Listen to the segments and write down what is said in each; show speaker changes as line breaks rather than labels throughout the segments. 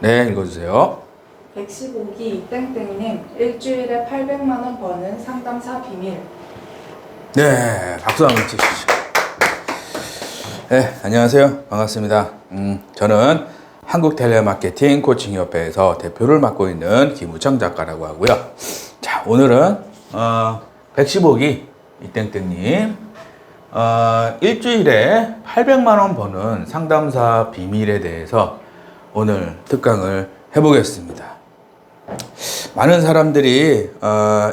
네, 읽어주세요.
115기 땡땡님 일주일에 800만 원 버는 상담사 비밀.
네, 박수 한번 치시죠. 네, 안녕하세요. 반갑습니다. 저는 한국텔레마케팅 코칭협회에서 대표를 맡고 있는 김우청 작가라고 하고요. 자, 오늘은 115기 이땡땡님 일주일에 800만 원 버는 상담사 비밀에 대해서 오늘 특강을 해보겠습니다. 많은 사람들이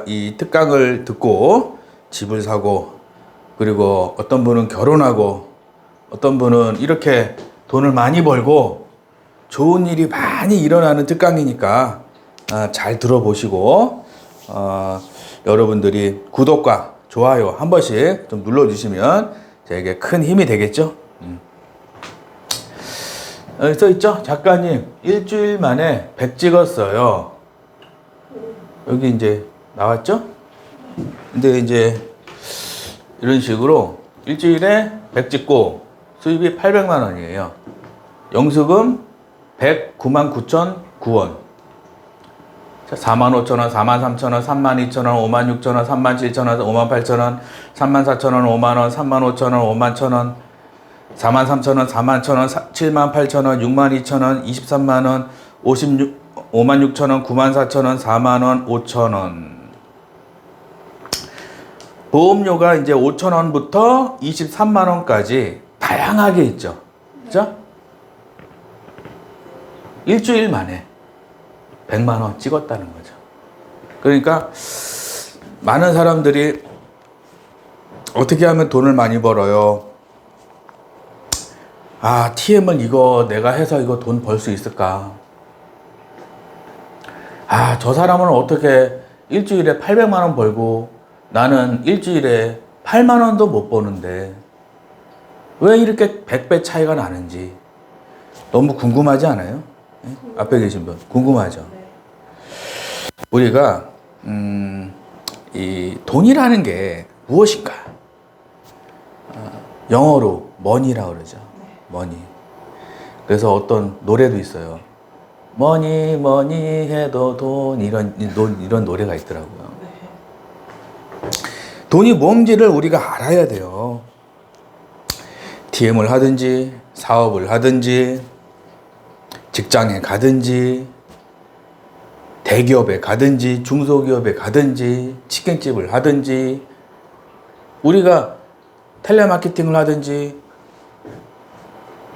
이 특강을 듣고 집을 사고, 그리고 어떤 분은 결혼하고, 어떤 분은 이렇게 돈을 많이 벌고 좋은 일이 많이 일어나는 특강이니까 잘 들어보시고 여러분들이 구독과 좋아요 한 번씩 좀 눌러주시면 저에게 큰 힘이 되겠죠. 여기 써있죠? 작가님 일주일 만에 100 찍었어요. 여기 이제 나왔죠? 근데 이제 이런 식으로 일주일에 100 찍고 수입이 800만 원이에요. 영수금 109만 9,009원. 45,000원, 43,000원, 32,000원, 56,000원, 37,000원, 58,000원, 34,000원, 5만원, 35,000원, 51,000원, 43,000원, 41,000원, 78,000원, 62,000원, 23만원, 56,000원, 94,000원, 4만원, 5,000원. 보험료가 이제 5,000원부터 23만원까지 다양하게 있죠. 그죠? 일주일 만에 100만원 찍었다는 거죠. 그러니까 많은 사람들이 어떻게 하면 돈을 많이 벌어요? TM을 이거 내가 해서 이거 돈 벌 수 있을까? 저 사람은 어떻게 일주일에 800만원 벌고 나는 일주일에 8만원도 못 버는데 왜 이렇게 100배 차이가 나는지 너무 궁금하지 않아요? 네? 앞에 계신 분 궁금하죠? 우리가 이 돈이라는 게 무엇인가? 영어로 money라고 그러죠. money. 그래서 어떤 노래도 있어요. money money 해도 돈 이런 노래가 있더라고요. 돈이 뭔지를 우리가 알아야 돼요. TM을 하든지 사업을 하든지 직장에 가든지 대기업에 가든지 중소기업에 가든지 치킨집을 하든지 우리가 텔레마케팅을 하든지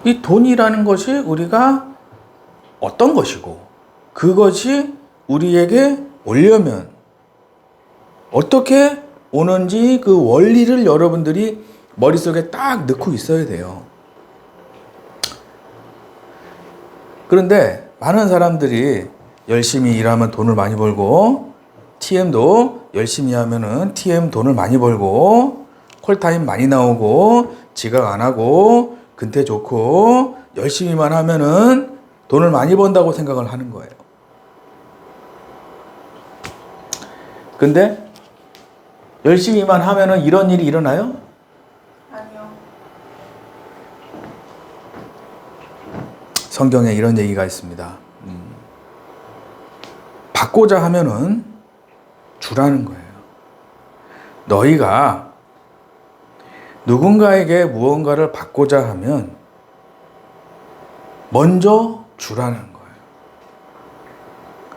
이 돈이라는 것이 우리가 어떤 것이고 그것이 우리에게 오려면 어떻게 오는지 그 원리를 여러분들이 머릿속에 딱 넣고 있어야 돼요. 그런데 많은 사람들이 열심히 일하면 돈을 많이 벌고 TM도 열심히 하면은 TM 돈을 많이 벌고 콜타임 많이 나오고 지각 안 하고 근태 좋고 열심히만 하면은 돈을 많이 번다고 생각을 하는 거예요. 근데 열심히만 하면은 이런 일이 일어나요?
아니요.
성경에 이런 얘기가 있습니다. 받고자 하면은 주라는 거예요. 너희가 누군가에게 무언가를 받고자 하면 먼저 주라는 거예요.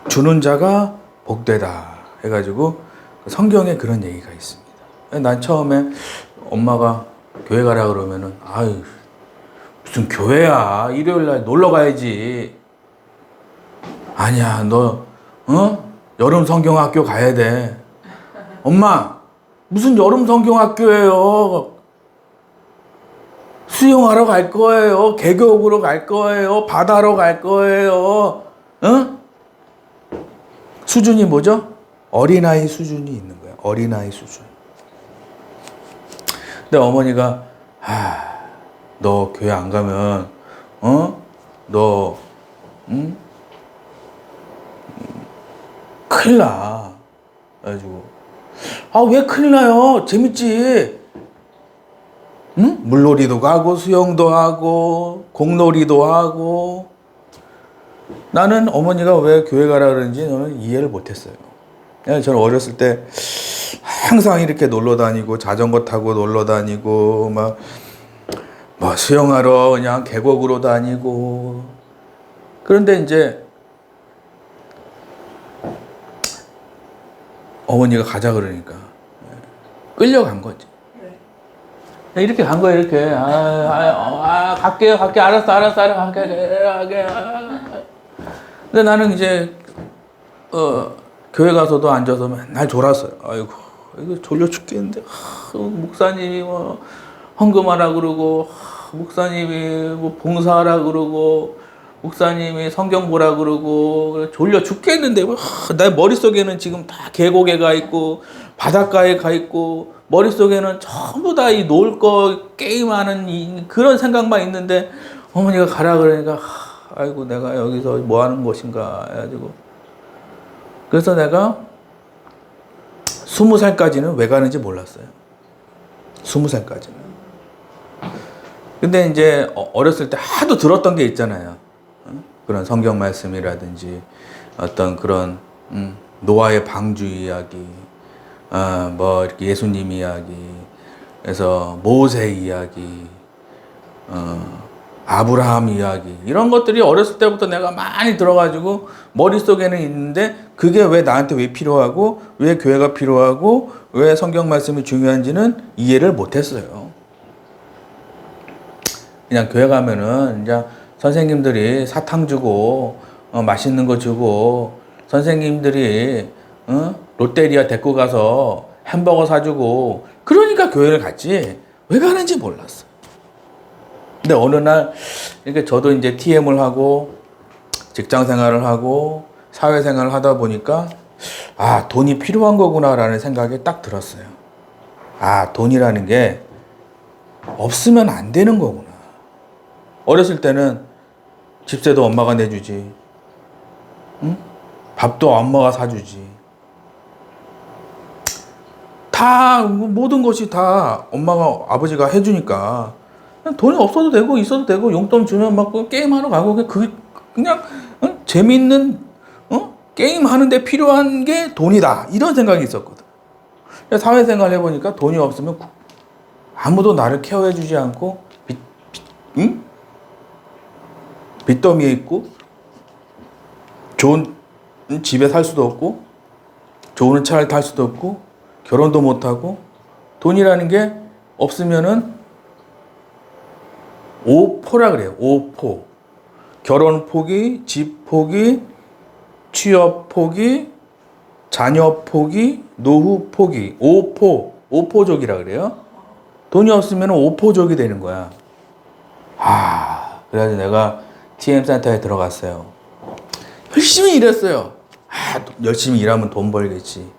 주는 자가 복되다 해가지고 성경에 그런 얘기가 있습니다. 난 처음에 엄마가 교회 가라 그러면은 아유 무슨 교회야, 일요일 날 놀러 가야지. 아니야, 너 여름 성경학교 가야 돼. 엄마 무슨 여름 성경학교예요? 수영하러 갈 거예요. 계곡으로 갈 거예요. 바다로 갈 거예요. 수준이 뭐죠? 어린아이 수준이 있는 거예요. 어린아이 수준. 근데 어머니가 너 교회 안 가면 너 큰일 나. 그래가지고 왜 큰일 나요? 재밌지. 물놀이도 가고 수영도 하고 공놀이도 하고 나는 어머니가 왜 교회 가라 그러는지 저는 이해를 못했어요. 저는 어렸을 때 항상 이렇게 놀러 다니고 자전거 타고 놀러 다니고 뭐 수영하러 그냥 계곡으로 다니고. 그런데 이제 어머니가 가자 그러니까 끌려간 거지. 이렇게 간 거야, 이렇게. 갈게요, 알았어, 갈게. 근데 나는 이제, 교회 가서도 앉아서 맨날 졸았어요. 아이고, 이거 졸려 죽겠는데. 목사님이 뭐, 헌금하라 그러고, 목사님이 뭐, 봉사하라 그러고, 목사님이 성경 보라 그러고, 졸려 죽겠는데, 내 머릿속에는 지금 다 계곡에 가 있고, 바닷가에 가 있고, 머릿속에는 전부 다 이 놀 거, 게임하는 그런 생각만 있는데, 어머니가 가라 그러니까, 아이고, 내가 여기서 뭐 하는 것인가 해가지고. 그래서 내가 20살까지는 왜 가는지 몰랐어요. 20살까지는. 근데 이제 어렸을 때 하도 들었던 게 있잖아요. 그런 성경 말씀이라든지 어떤 그런 노아의 방주 이야기, 뭐 이렇게 예수님 이야기, 그래서 모세 이야기, 아브라함 이야기, 이런 것들이 어렸을 때부터 내가 많이 들어가지고 머릿속에는 있는데 그게 왜 나한테 왜 필요하고 왜 교회가 필요하고 왜 성경 말씀이 중요한지는 이해를 못했어요. 그냥 교회 가면은 이제 선생님들이 사탕 주고 맛있는 거 주고 선생님들이 롯데리아 데리고 가서 햄버거 사주고 그러니까 교회를 갔지 왜 가는지 몰랐어. 근데 어느 날 이렇게 저도 이제 TM을 하고 직장 생활을 하고 사회 생활을 하다 보니까 돈이 필요한 거구나라는 생각이 딱 들었어요. 돈이라는 게 없으면 안 되는 거구나. 어렸을 때는 집세도 엄마가 내주지, 밥도 엄마가 사주지. 다 모든 것이 다 엄마가 아버지가 해주니까 돈이 없어도 되고 있어도 되고 용돈 주면 막 게임하러 가고 그냥 재밌는 게임 하는데 필요한 게 돈이다 이런 생각이 있었거든. 사회생활 해보니까 돈이 없으면 아무도 나를 케어해주지 않고 빚더미에 있고 좋은 집에 살 수도 없고 좋은 차를 탈 수도 없고 결혼도 못하고 돈이라는 게 없으면은 오포라 그래요. 오포. 결혼 포기, 집 포기, 취업 포기, 자녀 포기, 노후 포기. 오포. 오포족이라 그래요. 돈이 없으면 오포족이 되는 거야. 그래서 내가 TM센터에 들어갔어요. 열심히 일했어요. 열심히 일하면 돈 벌겠지.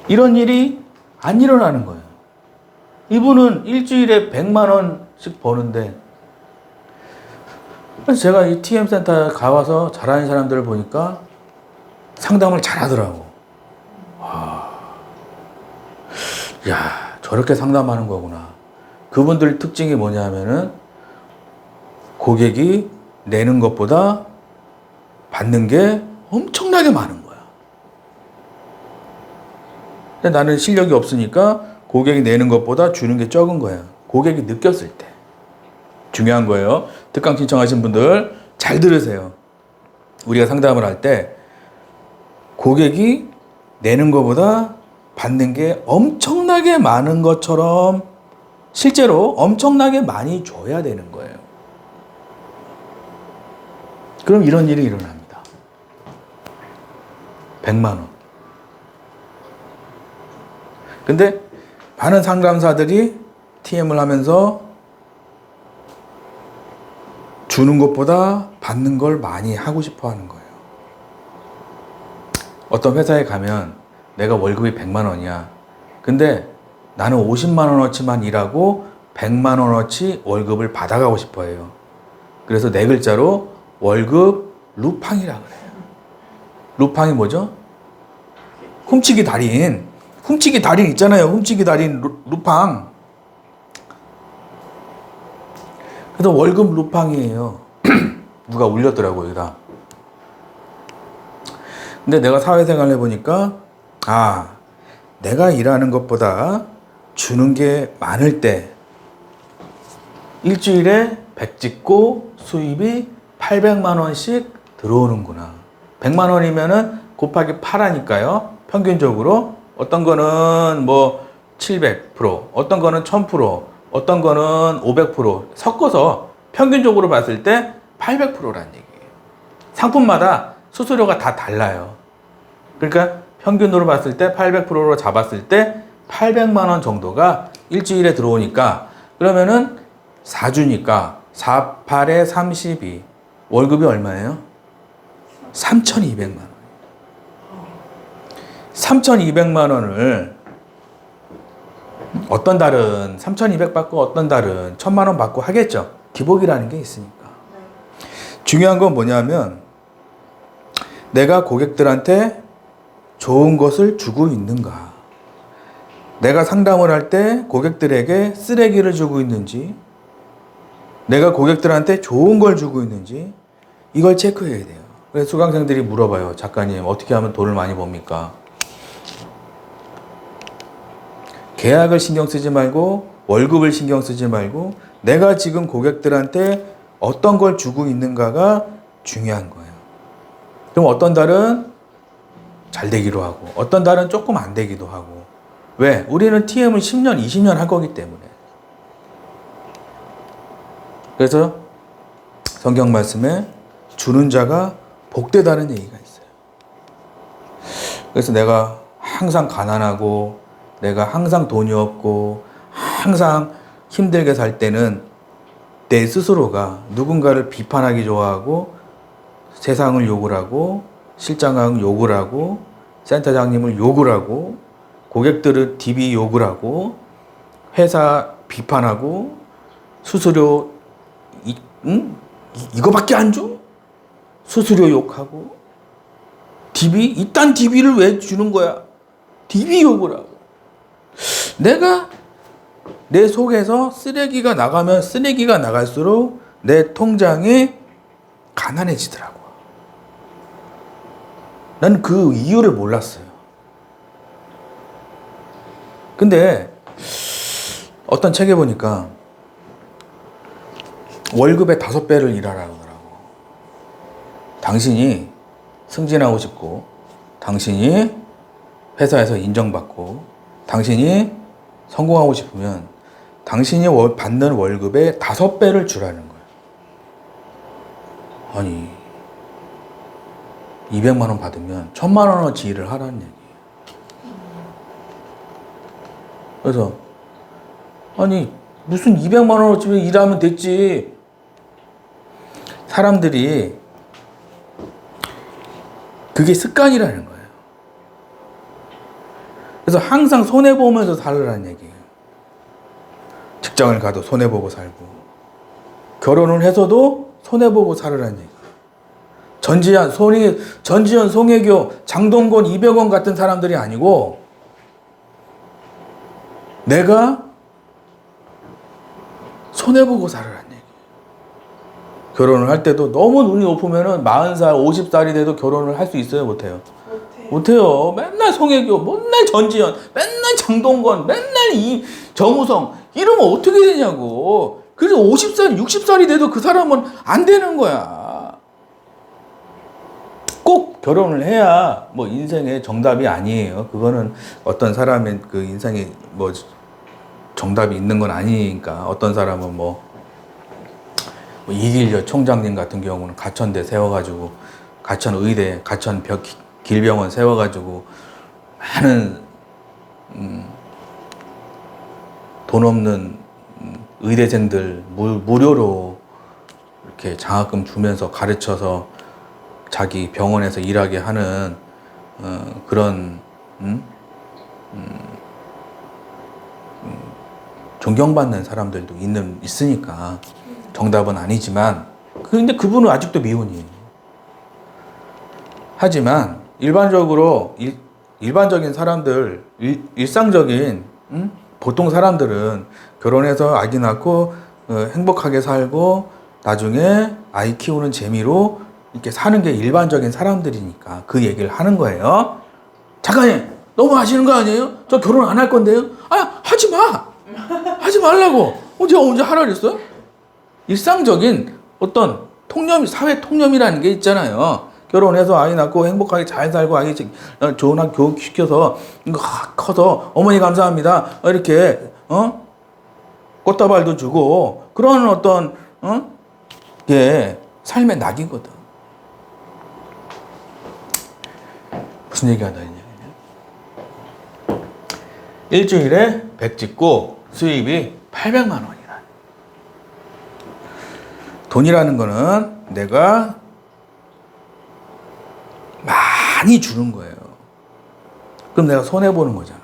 이런 일이 안 일어나는 거예요. 이분은 일주일에 100만 원씩 버는데 그래서 제가 이 TM센터에 가와서 잘하는 사람들을 보니까 상담을 잘하더라고. 저렇게 상담하는 거구나. 그분들 특징이 뭐냐면은 고객이 내는 것보다 받는 게 엄청나게 많은 거야. 근데 나는 실력이 없으니까 고객이 내는 것보다 주는 게 적은 거야. 고객이 느꼈을 때. 중요한 거예요. 특강 신청하신 분들 잘 들으세요. 우리가 상담을 할 때 고객이 내는 것보다 받는 게 엄청나게 많은 것처럼 실제로 엄청나게 많이 줘야 되는 거예요. 그럼 이런 일이 일어납니다. 100만 원. 근데 많은 상담사들이 TM을 하면서 주는 것보다 받는 걸 많이 하고 싶어 하는 거예요. 어떤 회사에 가면 내가 월급이 100만 원이야. 근데 나는 50만 원어치만 일하고 100만 원어치 월급을 받아가고 싶어 해요. 그래서 네 글자로 월급 루팡이라 그래요. 루팡이 뭐죠? 훔치기 달인. 훔치기 달인 있잖아요. 훔치기 달인 루팡. 그래서 월급 루팡이에요. 누가 올렸더라고요, 여기다. 근데 내가 사회생활 해보니까, 내가 일하는 것보다 주는 게 많을 때, 일주일에 100 찍고 수입이 800만 원씩 들어오는구나. 100만 원이면은 곱하기 8하니까요. 평균적으로 어떤 거는 뭐 700%, 어떤 거는 1000%, 어떤 거는 500% 섞어서 평균적으로 봤을 때 800%라는 얘기예요. 상품마다 수수료가 다 달라요. 그러니까 평균으로 봤을 때 800%로 잡았을 때 800만 원 정도가 일주일에 들어오니까, 그러면은 4주니까 4, 8에 32. 월급이 얼마예요? 3,200만 원. 3,200만 원을 어떤 달은 3,200 받고 어떤 달은 1,000만 원 받고 하겠죠. 기복이라는 게 있으니까. 중요한 건 뭐냐면, 내가 고객들한테 좋은 것을 주고 있는가. 내가 상담을 할 때 고객들에게 쓰레기를 주고 있는지, 내가 고객들한테 좋은 걸 주고 있는지, 이걸 체크해야 돼요. 그래서 수강생들이 물어봐요. 작가님, 어떻게 하면 돈을 많이 법니까? 계약을 신경 쓰지 말고, 월급을 신경 쓰지 말고, 내가 지금 고객들한테 어떤 걸 주고 있는가가 중요한 거예요. 그럼 어떤 달은 잘 되기도 하고, 어떤 달은 조금 안 되기도 하고. 왜? 우리는 TM을 10년, 20년 할 거기 때문에. 그래서 성경 말씀에 주는 자가 복되다는 얘기가 있어요. 그래서 내가 항상 가난하고, 내가 항상 돈이 없고, 항상 힘들게 살 때는 내 스스로가 누군가를 비판하기 좋아하고, 세상을 욕을 하고, 실장을 욕을 하고, 센터장님을 욕을 하고, 고객들을 DB 욕을 하고, 회사 비판하고, 수수료 이거밖에 안 줘? 수수료 욕하고, DB? 이딴 DB를 왜 주는 거야? DB 욕을 하고. 내가 내 속에서 쓰레기가 나가면 쓰레기가 나갈수록 내 통장이 가난해지더라고. 난 그 이유를 몰랐어요. 근데 어떤 책에 보니까 월급의 5배를 일하라고 하더라고. 당신이 승진하고 싶고, 당신이 회사에서 인정받고, 당신이 성공하고 싶으면 당신이 받는 월급의 5배를 주라는 거예요. 아니, 200만 원 받으면 1,000만 원어치 일을 하라는 얘기예요. 그래서 아니, 무슨 200만 원어치 일하면 됐지. 사람들이 그게 습관이라는 거예요. 그래서 항상 손해보면서 살으라는 얘기예요. 직장을 가도 손해보고 살고, 결혼을 해서도 손해보고 살으라는 얘기예요. 전지현, 송혜교, 장동건, 이병헌 같은 사람들이 아니고, 내가 손해보고 살으라는 얘기예요. 결혼을 할 때도 너무 눈이 높으면은 40살, 50살이 돼도 결혼을 할 수 있어요? 못해요? 못해요. 맨날 송혜교, 맨날 전지현, 맨날 장동건, 맨날 정우성, 이러면 어떻게 되냐고. 그래서 50살, 60살이 돼도 그 사람은 안 되는 거야. 꼭 결혼을 해야 뭐 인생의 정답이 아니에요. 그거는 어떤 사람의 그 인생에 뭐 정답이 있는 건 아니니까. 어떤 사람은 뭐 이길여 총장님 같은 경우는 가천대 세워가지고, 가천의대, 길병원 세워가지고 많은 돈 없는 의대생들 무료로 이렇게 장학금 주면서 가르쳐서 자기 병원에서 일하게 하는 그런 존경받는 사람들도 있으니까 정답은 아니지만, 근데 그분은 아직도 미혼이에요. 하지만 일반적으로 일반적인 사람들, 일상적인 보통 사람들은 결혼해서 아기 낳고 행복하게 살고 나중에 아이 키우는 재미로 이렇게 사는 게 일반적인 사람들이니까 그 얘기를 하는 거예요. 작가님, 너무 하시는 거 아니에요? 저 결혼 안 할 건데요? 아, 하지 마! 하지 말라고! 제가 언제 하라 그랬어요? 일상적인 어떤 통념, 사회 통념이라는 게 있잖아요. 결혼해서 아이 낳고 행복하게 잘 살고 아이 좋은 학교 교육시켜서 커서 어머니 감사합니다. 이렇게, 꽃다발도 주고 그런 어떤, 게 삶의 낙이거든. 무슨 얘기가 나 있냐. 일주일에 100 찍고 수입이 800만 원이라. 돈이라는 거는 내가 많이 주는 거예요. 그럼 내가 손해보는 거잖아.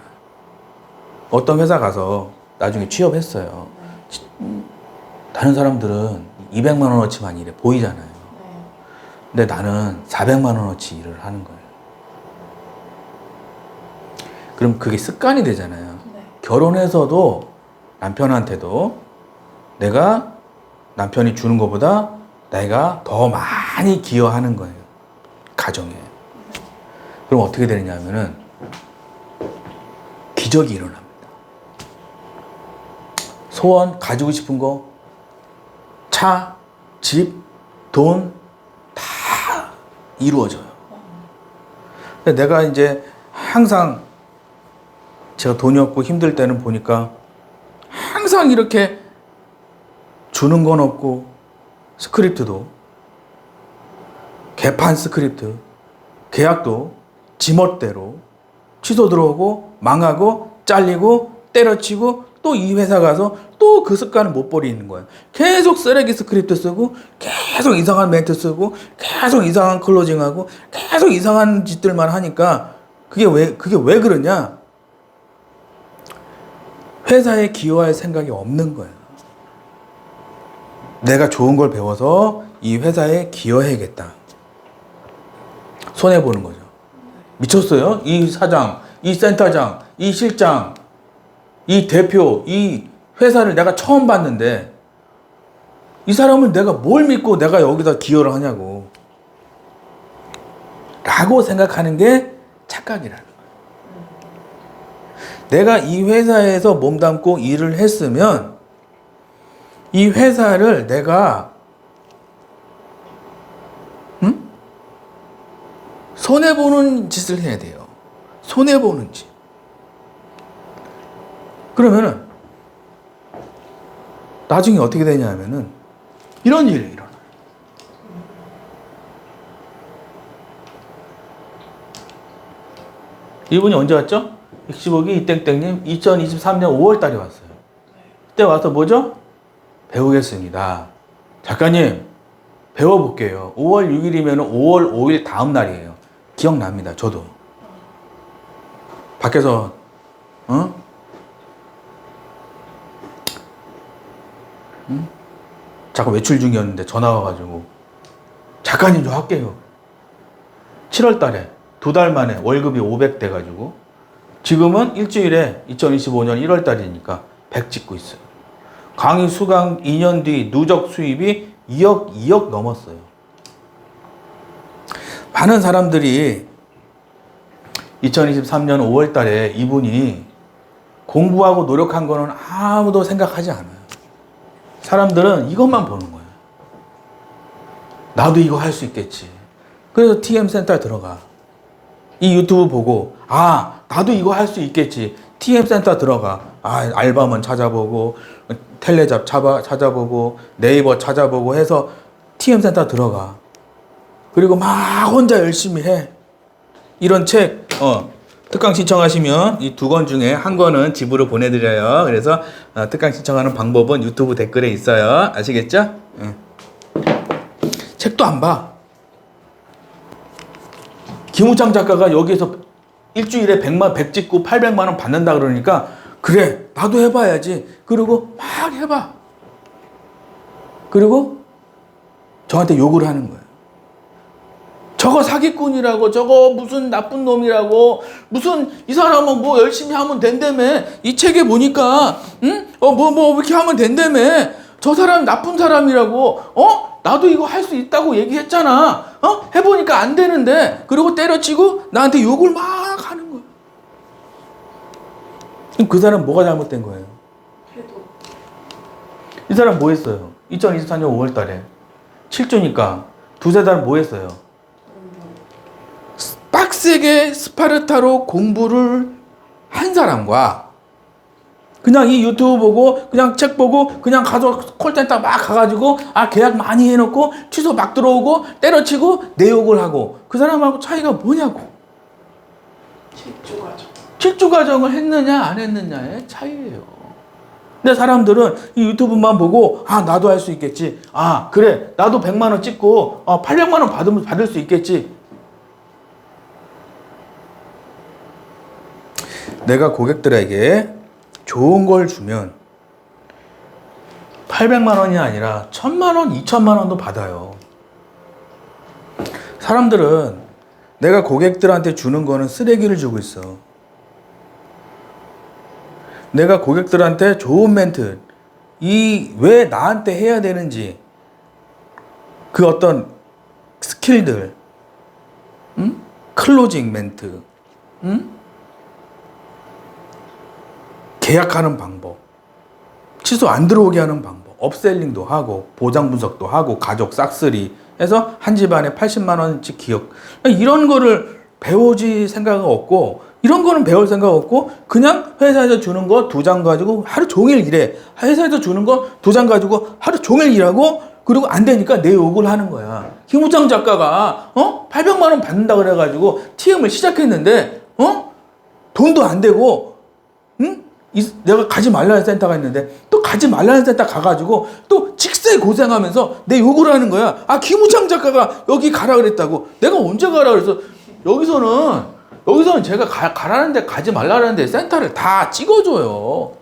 어떤 회사 가서 나중에 취업했어요. 다른 사람들은 200만 원어치만 일해 보이잖아요. 근데 나는 400만 원어치 일을 하는 거예요. 그럼 그게 습관이 되잖아요. 결혼해서도 남편한테도 내가 남편이 주는 것보다 내가 더 많이 기여하는 거예요. 가정에. 그럼 어떻게 되느냐 하면은 기적이 일어납니다. 소원 가지고 싶은 거, 차, 집, 돈 다 이루어져요. 근데 내가 이제 항상 제가 돈이 없고 힘들 때는 보니까 항상 이렇게 주는 건 없고 스크립트도 개판 스크립트 계약도 지멋대로 취소 들어오고 망하고 잘리고 때려치고 또 이 회사 가서 또 그 습관을 못 버리는 거예요. 계속 쓰레기 스크립트 쓰고 계속 이상한 멘트 쓰고 계속 이상한 클로징하고 계속 이상한 짓들만 하니까 그게 왜 그러냐? 회사에 기여할 생각이 없는 거예요. 내가 좋은 걸 배워서 이 회사에 기여해야겠다. 손해보는 거죠. 미쳤어요? 이 사장, 이 센터장, 이 실장, 이 대표, 이 회사를 내가 처음 봤는데 이 사람을 내가 뭘 믿고 내가 여기다 기여를 하냐고 라고 생각하는 게 착각이라는 거예요. 내가 이 회사에서 몸담고 일을 했으면 이 회사를 내가 손해보는 짓을 해야 돼요. 손해보는 짓. 그러면은 나중에 어떻게 되냐 하면은 이런 일이 일어나요. 이분이 언제 왔죠? 115기 이땡땡님 2023년 5월 달에 왔어요. 그때 와서 뭐죠? 배우겠습니다. 작가님, 배워볼게요. 5월 6일이면 5월 5일 다음 날이에요. 기억납니다. 저도. 밖에서, 잠깐 외출 중이었는데 전화 와가지고, 작가님 저 할게요. 7월 달에 2달 만에 월급이 500 돼가지고, 지금은 일주일에 2025년 1월 달이니까 100 찍고 있어요. 강의 수강 2년 뒤 누적 수입이 2억 넘었어요. 많은 사람들이 2023년 5월 달에 이분이 공부하고 노력한 거는 아무도 생각하지 않아요. 사람들은 이것만 보는 거예요. 나도 이거 할 수 있겠지. 그래서 TM센터에 들어가. 이 유튜브 보고 나도 이거 할 수 있겠지. TM센터 들어가. 알바몬 찾아보고 텔레잡 찾아보고 네이버 찾아보고 해서 TM센터 들어가. 그리고 막 혼자 열심히 해. 이런 책 특강 신청하시면 이 2권 중에 한 권은 집으로 보내드려요. 그래서 특강 신청하는 방법은 유튜브 댓글에 있어요. 아시겠죠? 책도 안 봐. 김우창 작가가 여기에서 일주일에 100 찍고 800만 원 받는다 그러니까 그래 나도 해봐야지. 그리고 막 해봐. 그리고 저한테 욕을 하는 거예요. 저거 사기꾼이라고, 저거 무슨 나쁜 놈이라고, 무슨 이 사람은 뭐 열심히 하면 된다며. 이 책에 보니까 뭐 이렇게 하면 된다며. 저 사람 나쁜 사람이라고, 나도 이거 할 수 있다고 얘기했잖아. 해보니까 안 되는데. 그리고 때려치고 나한테 욕을 막 하는 거야. 그럼 그 사람 뭐가 잘못된 거예요?
해도
이 사람 뭐 했어요? 2024년 5월 달에 7조니까 두세 달 뭐 했어요? 빡세게 스파르타로 공부를 한 사람과 그냥 이 유튜브 보고 그냥 책 보고 그냥 가서 콜센터 막 가가지고 계약 많이 해놓고 취소 막 들어오고 때려치고 내 욕을 하고 그 사람하고 차이가 뭐냐고.
질주 과정.
질주 과정을 했느냐 안 했느냐의 차이예요. 근데 사람들은 이 유튜브만 보고 나도 할 수 있겠지. 그래 나도 100만 원 찍고 800만 원 받을 수 있겠지. 내가 고객들에게 좋은 걸 주면 800만 원이 아니라 1000만 원, 2000만 원도 받아요. 사람들은 내가 고객들한테 주는 거는 쓰레기를 주고 있어. 내가 고객들한테 좋은 멘트, 왜 나한테 해야 되는지, 그 어떤 스킬들, 클로징 멘트, 계약하는 방법, 취소 안 들어오게 하는 방법, 업셀링도 하고, 보장 분석도 하고, 가족 싹쓸이 해서 한 집안에 80만 원씩 기억. 이런 거를 배우지 생각은 없고, 이런 거는 배울 생각 없고, 그냥 회사에서 주는 거 2장 가지고 하루 종일 일해. 회사에서 주는 거 2장 가지고 하루 종일 일하고, 그리고 안 되니까 내 욕을 하는 거야. 김우장 작가가, 800만 원 받는다 그래가지고 TM을 시작했는데, 돈도 안 되고, 내가 가지 말라는 센터가 있는데 또 가지 말라는 센터 가가지고 또 직세 고생하면서 내 욕을 하는 거야. 김우창 작가가 여기 가라 그랬다고. 내가 언제 가라 그래서 여기서는 제가 가라는데 가지 말라는데 센터를 다 찍어줘요.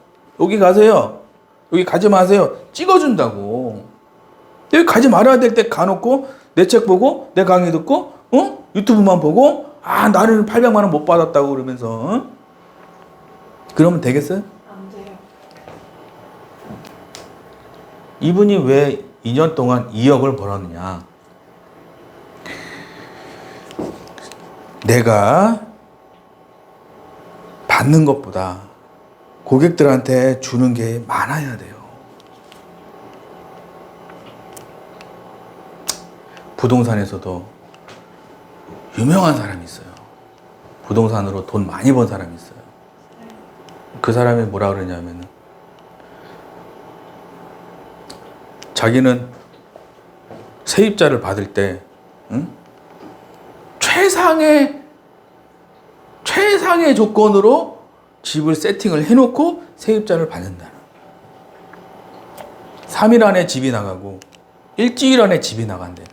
여기 가세요. 여기 가지 마세요. 찍어준다고. 여기 가지 말아야 될 때 가놓고 내 책 보고 내 강의 듣고 유튜브만 보고 나는 800만 원 못 받았다고 그러면서 그러면 되겠어요?
안 돼요.
이분이 왜 2년 동안 2억을 벌었느냐? 내가 받는 것보다 고객들한테 주는 게 많아야 돼요. 부동산에서도 유명한 사람이 있어요. 부동산으로 돈 많이 번 사람이 있어요. 그 사람이 뭐라 그러냐면은 자기는 세입자를 받을 때 최상의 조건으로 집을 세팅을 해놓고 세입자를 받는다는. 3일 안에 집이 나가고 일주일 안에 집이 나간다는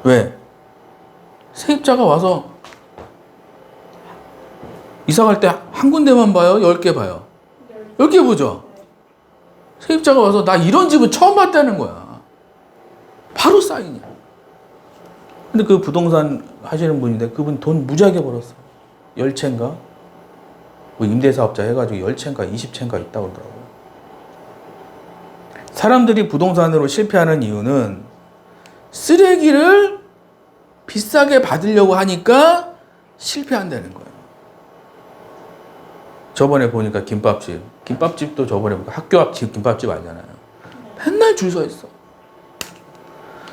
거예요. 왜? 세입자가 와서 이사 갈 때 한 군데만 봐요? 10개 봐요? 10개 보죠? 세입자가 와서 나 이런 집은 처음 봤다는 거야. 바로 사인이야. 근데 그 부동산 하시는 분인데 그분 돈 무지하게 벌었어. 10채인가? 뭐 임대사업자 해가지고 10채인가 20채인가 있다고 그러더라고요. 사람들이 부동산으로 실패하는 이유는 쓰레기를 비싸게 받으려고 하니까 실패한다는 거예요. 저번에 보니까 김밥집도 저번에 보니까 학교 앞 김밥집 알잖아요. 맨날 줄 서 있어.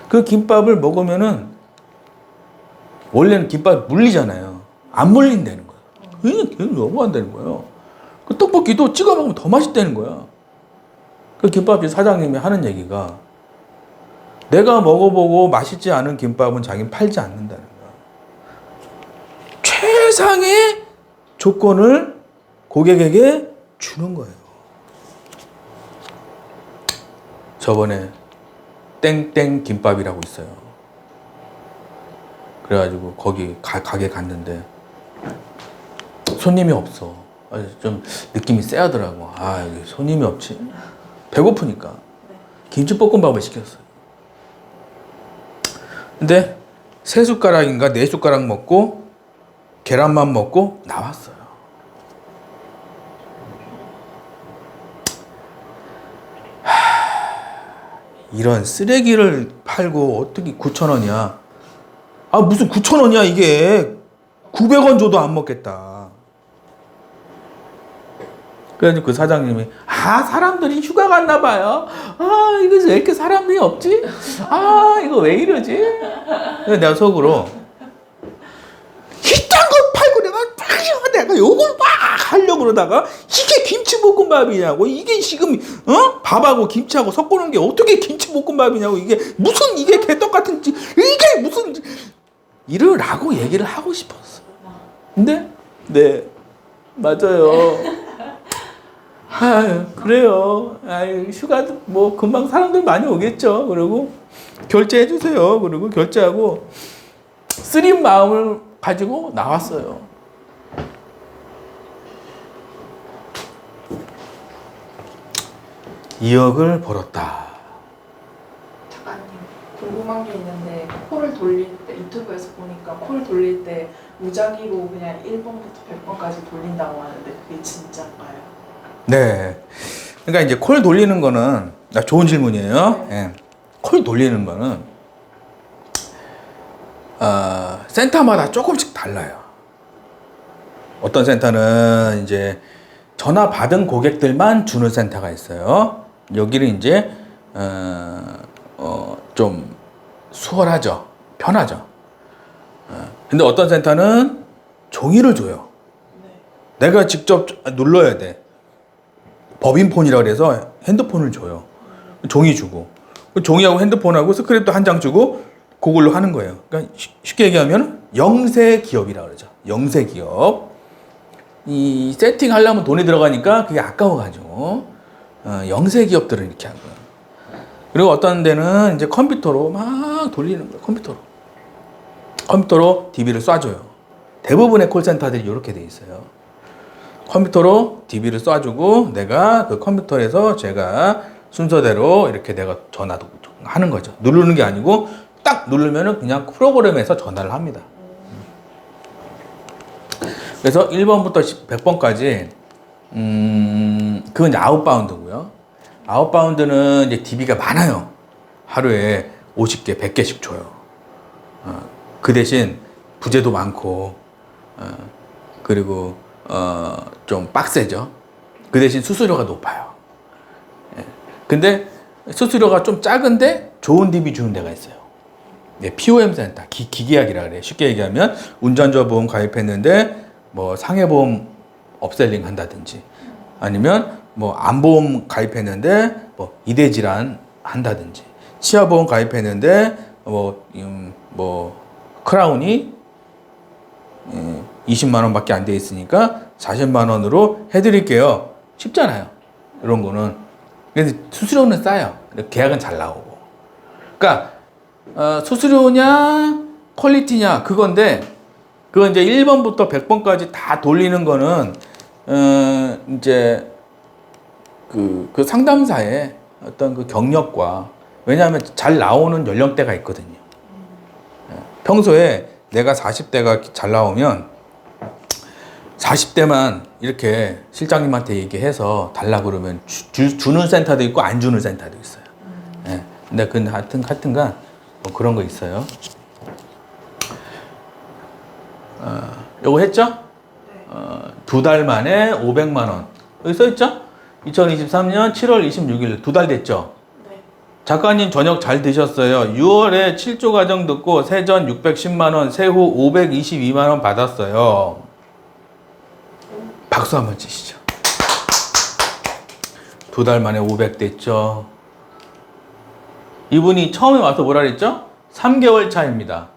그 김밥을 먹으면은 원래는 김밥 물리잖아요. 안 물린다는 거야. 걔는 너무 안 되는 거예요. 그 떡볶이도 찍어 먹으면 더 맛있다는 거야. 그 김밥집 사장님이 하는 얘기가 내가 먹어보고 맛있지 않은 김밥은 자기는 팔지 않는다는 거야. 최상의 조건을 고객에게 주는 거예요. 저번에 땡땡 김밥이라고 있어요. 그래가지고 거기 가게 갔는데 손님이 없어. 좀 느낌이 쎄하더라고. 여기 손님이 없지. 배고프니까 김치볶음밥을 시켰어요. 근데 3숟가락인가 4숟가락 먹고 계란만 먹고 나왔어요. 이런 쓰레기를 팔고 어떻게 9,000원이야? 아, 무슨 9,000원이야, 이게. 900원 줘도 안 먹겠다. 그래서 그 사장님이, 사람들이 휴가 갔나 봐요. 이거 왜 이렇게 사람들이 없지? 이거 왜 이러지? 그래서 내가 속으로, 이딴 걸 팔고 내가 요걸 막 하려고 그러다가, 이게 김치볶음밥이냐고. 이게 지금, 밥하고 김치하고 섞어놓은 게 어떻게 김치볶음밥이냐고. 이게 개떡 같은, 이게 무슨, 이러라고 얘기를 하고 싶었어. 근데, 네, 맞아요. 그래요. 휴가도 뭐 금방 사람들 많이 오겠죠. 그리고 결제해 주세요. 그리고 결제하고 쓰린 마음을 가지고 나왔어요. (2억을) 벌었다.
작가님, 궁금한 게 있는데 콜을 돌릴 때 유튜브에서 보니까 콜 돌릴 때 무작위로 그냥 1번부터 100번까지 돌린다고 하는데 그게 진짜인가요?
네. 그러니까 이제 콜 돌리는 거는 좋은 질문이에요. 네. 콜 돌리는 거는 센터마다 조금씩 달라요. 어떤 센터는 이제 전화 받은 고객들만 주는 센터가 있어요. 여기는 이제 좀 수월하죠. 편하죠. 근데 어떤 센터는 종이를 줘요. 내가 직접 눌러야 돼. 법인폰이라고 해서 핸드폰을 줘요. 종이 주고. 종이하고 핸드폰하고 스크립트 한 장 주고 그걸로 하는 거예요. 그러니까 쉽게 얘기하면 영세 기업이라고 그러죠. 영세 기업. 이 세팅하려면 돈이 들어가니까 그게 아까워가지고 영세 기업들은 이렇게 한 거예요. 그리고 어떤 데는 이제 컴퓨터로 막 돌리는 거예요. 컴퓨터로 DB를 쏴줘요. 대부분의 콜센터들이 이렇게 돼 있어요. 컴퓨터로 DB를 쏴주고 내가 그 컴퓨터에서 제가 순서대로 이렇게 내가 전화도 하는 거죠. 누르는 게 아니고 딱 누르면은 그냥 프로그램에서 전화를 합니다. 그래서 1번부터 100번까지 그건 이제 아웃바운드고요. 아웃바운드는 이제 DB가 많아요. 하루에 50개, 100개씩 줘요. 그 대신 부재도 많고 그리고 좀 빡세죠. 그 대신 수수료가 높아요. 근데 수수료가 좀 작은데 좋은 DB 주는 데가 있어요. POM 센터, 기계약이라 그래요. 쉽게 얘기하면 운전자 보험 가입했는데 뭐 상해보험 업셀링 한다든지 아니면 뭐 암보험 가입했는데 뭐 이대질환 한다든지 치아보험 가입했는데 뭐 크라운이 20만 원밖에 안 돼 있으니까 40만 원으로 해드릴게요. 쉽잖아요. 이런 거는. 그래서 수수료는 싸요. 계약은 잘 나오고. 그러니까 수수료냐 퀄리티냐 그건데 그건 이제 1번부터 100번까지 다 돌리는 거는 이제 그 상담사의 어떤 그 경력과 왜냐하면 잘 나오는 연령대가 있거든요. 평소에 내가 40대가 잘 나오면 40대만 이렇게 실장님한테 얘기해서 달라 그러면 주는 센터도 있고 안 주는 센터도 있어요. 근데 그 하여튼간 뭐 그런 거 있어요. 요거 했죠? 2달 만에 500만 원. 여기 써 있죠? 2023년 7월 26일 2달 됐죠?
네.
작가님 저녁 잘 드셨어요. 6월에 7조 가정 듣고 세전 610만 원, 세후 522만 원 받았어요. 박수 한번 치시죠. 2달 만에 500 됐죠. 이분이 처음에 와서 뭐라 그랬죠? 3개월 차입니다.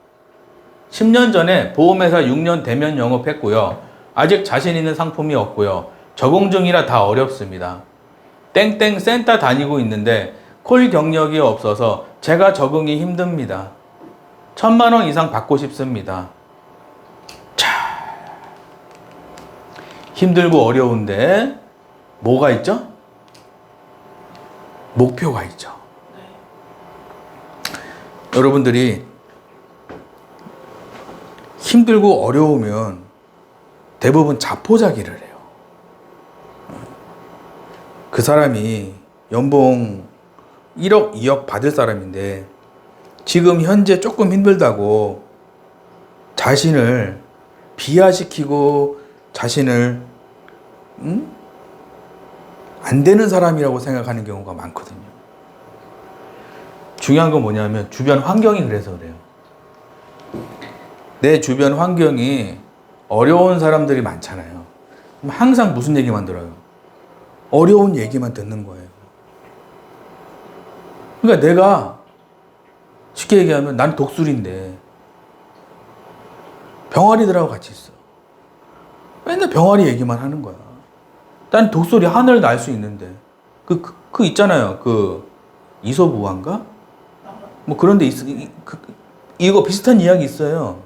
10년 전에 보험회사 6년 대면 영업했고요. 아직 자신 있는 상품이 없고요. 적응 중이라 다 어렵습니다. 땡땡 센터 다니고 있는데 콜 경력이 없어서 제가 적응이 힘듭니다. 1,000만 원 이상 받고 싶습니다. 자, 힘들고 어려운데 뭐가 있죠? 목표가 있죠. 여러분들이 힘들고 어려우면 대부분 자포자기를 해요. 그 사람이 연봉 1억, 2억 받을 사람인데 지금 현재 조금 힘들다고 자신을 비하시키고 자신을 안 되는 사람이라고 생각하는 경우가 많거든요. 중요한 건 뭐냐면 주변 환경이 그래서 그래요. 내 주변 환경이 어려운 사람들이 많잖아요. 그럼 항상 무슨 얘기만 들어요? 어려운 얘기만 듣는 거예요. 그러니까 내가 쉽게 얘기하면 난 독수리인데 병아리들하고 같이 있어. 맨날 병아리 얘기만 하는 거야. 난 독수리 하늘 날 수 있는데 그 있잖아요. 그 이솝우화인가? 뭐 그런 데 이거 비슷한 이야기 있어요.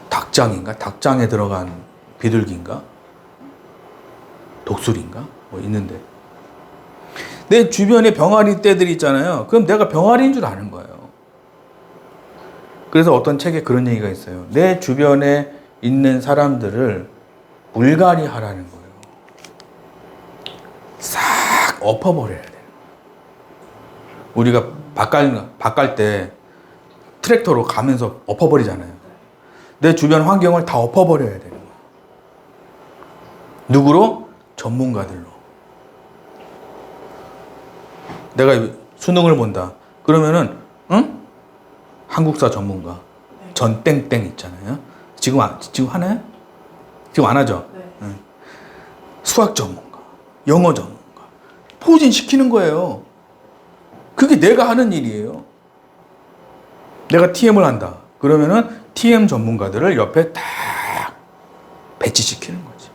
닭장인가? 닭장에 들어간 비둘기인가? 독수리인가? 뭐 있는데 내 주변에 병아리 떼들이 있잖아요. 그럼 내가 병아리인 줄 아는 거예요. 그래서 어떤 책에 그런 얘기가 있어요. 내 주변에 있는 사람들을 물갈이 하라는 거예요. 싹 엎어버려야 돼요. 우리가 밭 갈 때 트랙터로 가면서 엎어버리잖아요. 내 주변 환경을 다 엎어버려야 되는 거예요. 누구로? 전문가들로. 내가 수능을 본다. 그러면은 한국사 전문가 전땡땡 있잖아요. 지금 하나요? 지금 안 하죠?
네.
수학 전문가, 영어 전문가 포진시키는 거예요. 그게 내가 하는 일이에요. 내가 TM을 한다. 그러면은 TM 전문가들을 옆에 딱 배치시키는 거지.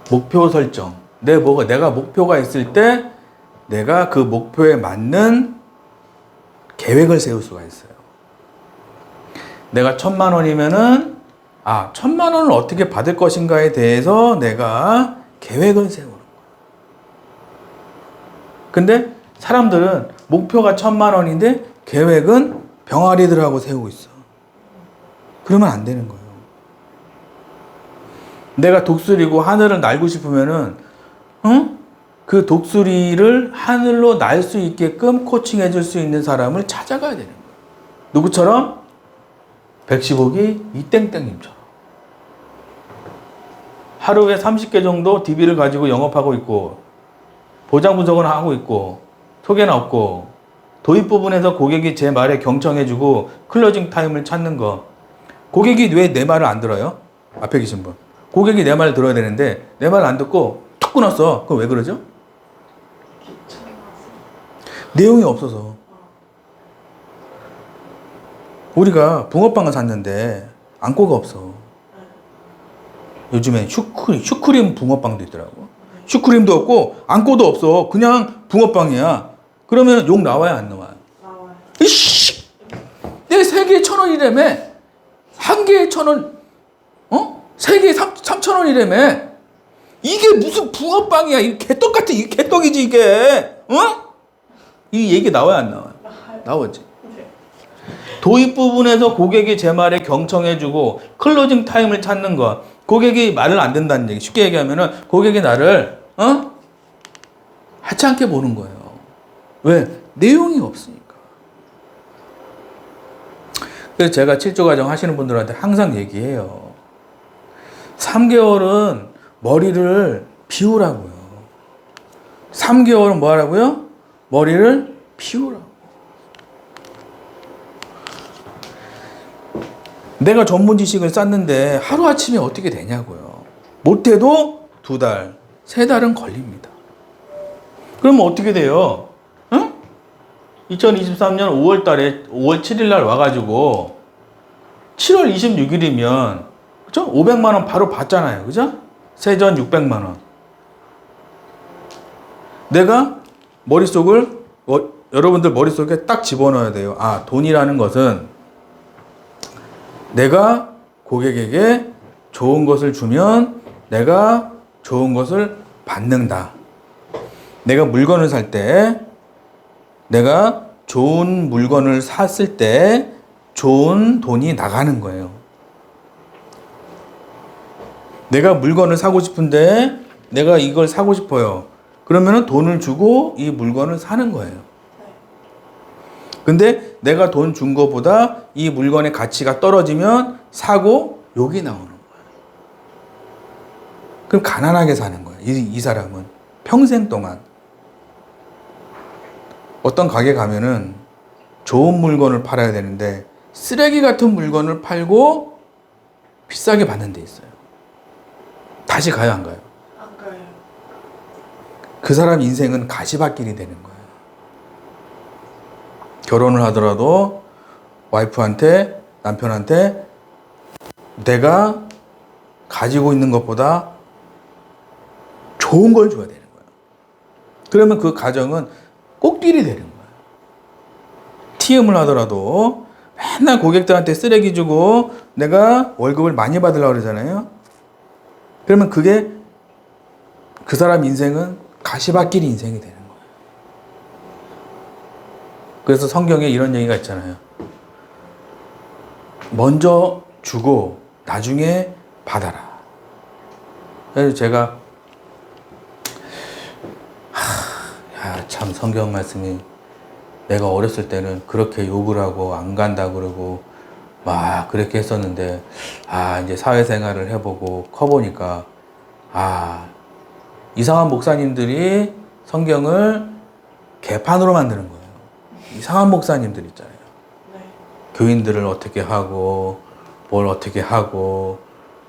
목표 설정. 내가 목표가 있을 때 내가 그 목표에 맞는 계획을 세울 수가 있어요. 내가 1,000만 원이면은 1,000만 원을 어떻게 받을 것인가에 대해서 내가 계획을 세우는 거예요. 근데 사람들은 목표가 1,000만 원인데 계획은 병아리들하고 세우고 있어. 그러면 안 되는 거예요. 내가 독수리고 하늘을 날고 싶으면은 그 독수리를 하늘로 날 수 있게끔 코칭해 줄 수 있는 사람을 찾아가야 되는 거예요. 누구처럼? 115기 이땡땡님처럼. 하루에 30개 정도 DB를 가지고 영업하고 있고 보장 분석은 하고 있고 소개는 없고 도입 부분에서 고객이 제 말에 경청해주고 클로징 타임을 찾는 거. 고객이 왜 내 말을 안 들어요? 앞에 계신 분. 고객이 내 말을 들어야 되는데 내 말을 안 듣고 툭 끊었어. 그럼 왜 그러죠? 내용이 없어서. 우리가 붕어빵을 샀는데 안고가 없어. 요즘에 슈크림 붕어빵도 있더라고. 슈크림도 없고 안고도 없어. 그냥 붕어빵이야. 그러면 욕 나와야 안 나와요?
나와요.
이씨! 내 3개에 1,000원이라며. 1개에 1,000원. 3개에 3,000원이라며. 이게 무슨 붕어빵이야. 이 개떡 같은 이 개떡이지 이게. 이 얘기 나와야 안 나와요? 나오지.
네.
도입 부분에서 고객이 제 말에 경청해주고 클로징 타임을 찾는 거. 고객이 말을 안 듣는다는 얘기. 쉽게 얘기하면은 고객이 나를 하찮게 보는 거예요. 왜? 내용이 없으니까. 그래서 제가 7조 과정 하시는 분들한테 항상 얘기해요. 3개월은 머리를 비우라고요. 3개월은 뭐 하라고요? 머리를 비우라고. 내가 전문 지식을 쌓는데 하루아침에 어떻게 되냐고요. 못해도 2달, 3달은 걸립니다. 그러면 어떻게 돼요? 2023년 5월 달에 5월 7일 날 와가지고 7월 26일이면 그죠? 500만 원 바로 받잖아요. 그죠? 세전 600만 원. 내가 여러분들 머릿속에 딱 집어넣어야 돼요. 돈이라는 것은 내가 고객에게 좋은 것을 주면 내가 좋은 것을 받는다. 내가 물건을 살 때 내가 좋은 물건을 샀을 때 좋은 돈이 나가는 거예요. 내가 물건을 사고 싶은데 내가 이걸 사고 싶어요. 그러면은 돈을 주고 이 물건을 사는 거예요. 근데 내가 돈 준 거보다 이 물건의 가치가 떨어지면 사고 욕이 나오는 거예요. 그럼 가난하게 사는 거예요. 이 사람은 평생 동안. 어떤 가게 가면은 좋은 물건을 팔아야 되는데 쓰레기 같은 물건을 팔고 비싸게 받는 데 있어요. 다시 가요, 안 가요?
안 가요.
그 사람 인생은 가시밭길이 되는 거예요. 결혼을 하더라도 와이프한테, 남편한테 내가 가지고 있는 것보다 좋은 걸 줘야 되는 거예요. 그러면 그 가정은 꽃길이 되는 거예요. TM을 하더라도 맨날 고객들한테 쓰레기 주고 내가 월급을 많이 받으려고 그러잖아요. 그러면 그게 그 사람 인생은 가시밭길 인생이 되는 거예요. 그래서 성경에 이런 얘기가 있잖아요. 먼저 주고 나중에 받아라. 그래서 제가 참 성경 말씀이 내가 어렸을 때는 그렇게 욕을 하고 안 간다 그러고 막 그렇게 했었는데 이제 사회생활을 해보고 커보니까 이상한 목사님들이 성경을 개판으로 만드는 거예요. 이상한 목사님들 있잖아요.
네.
교인들을 어떻게 하고 뭘 어떻게 하고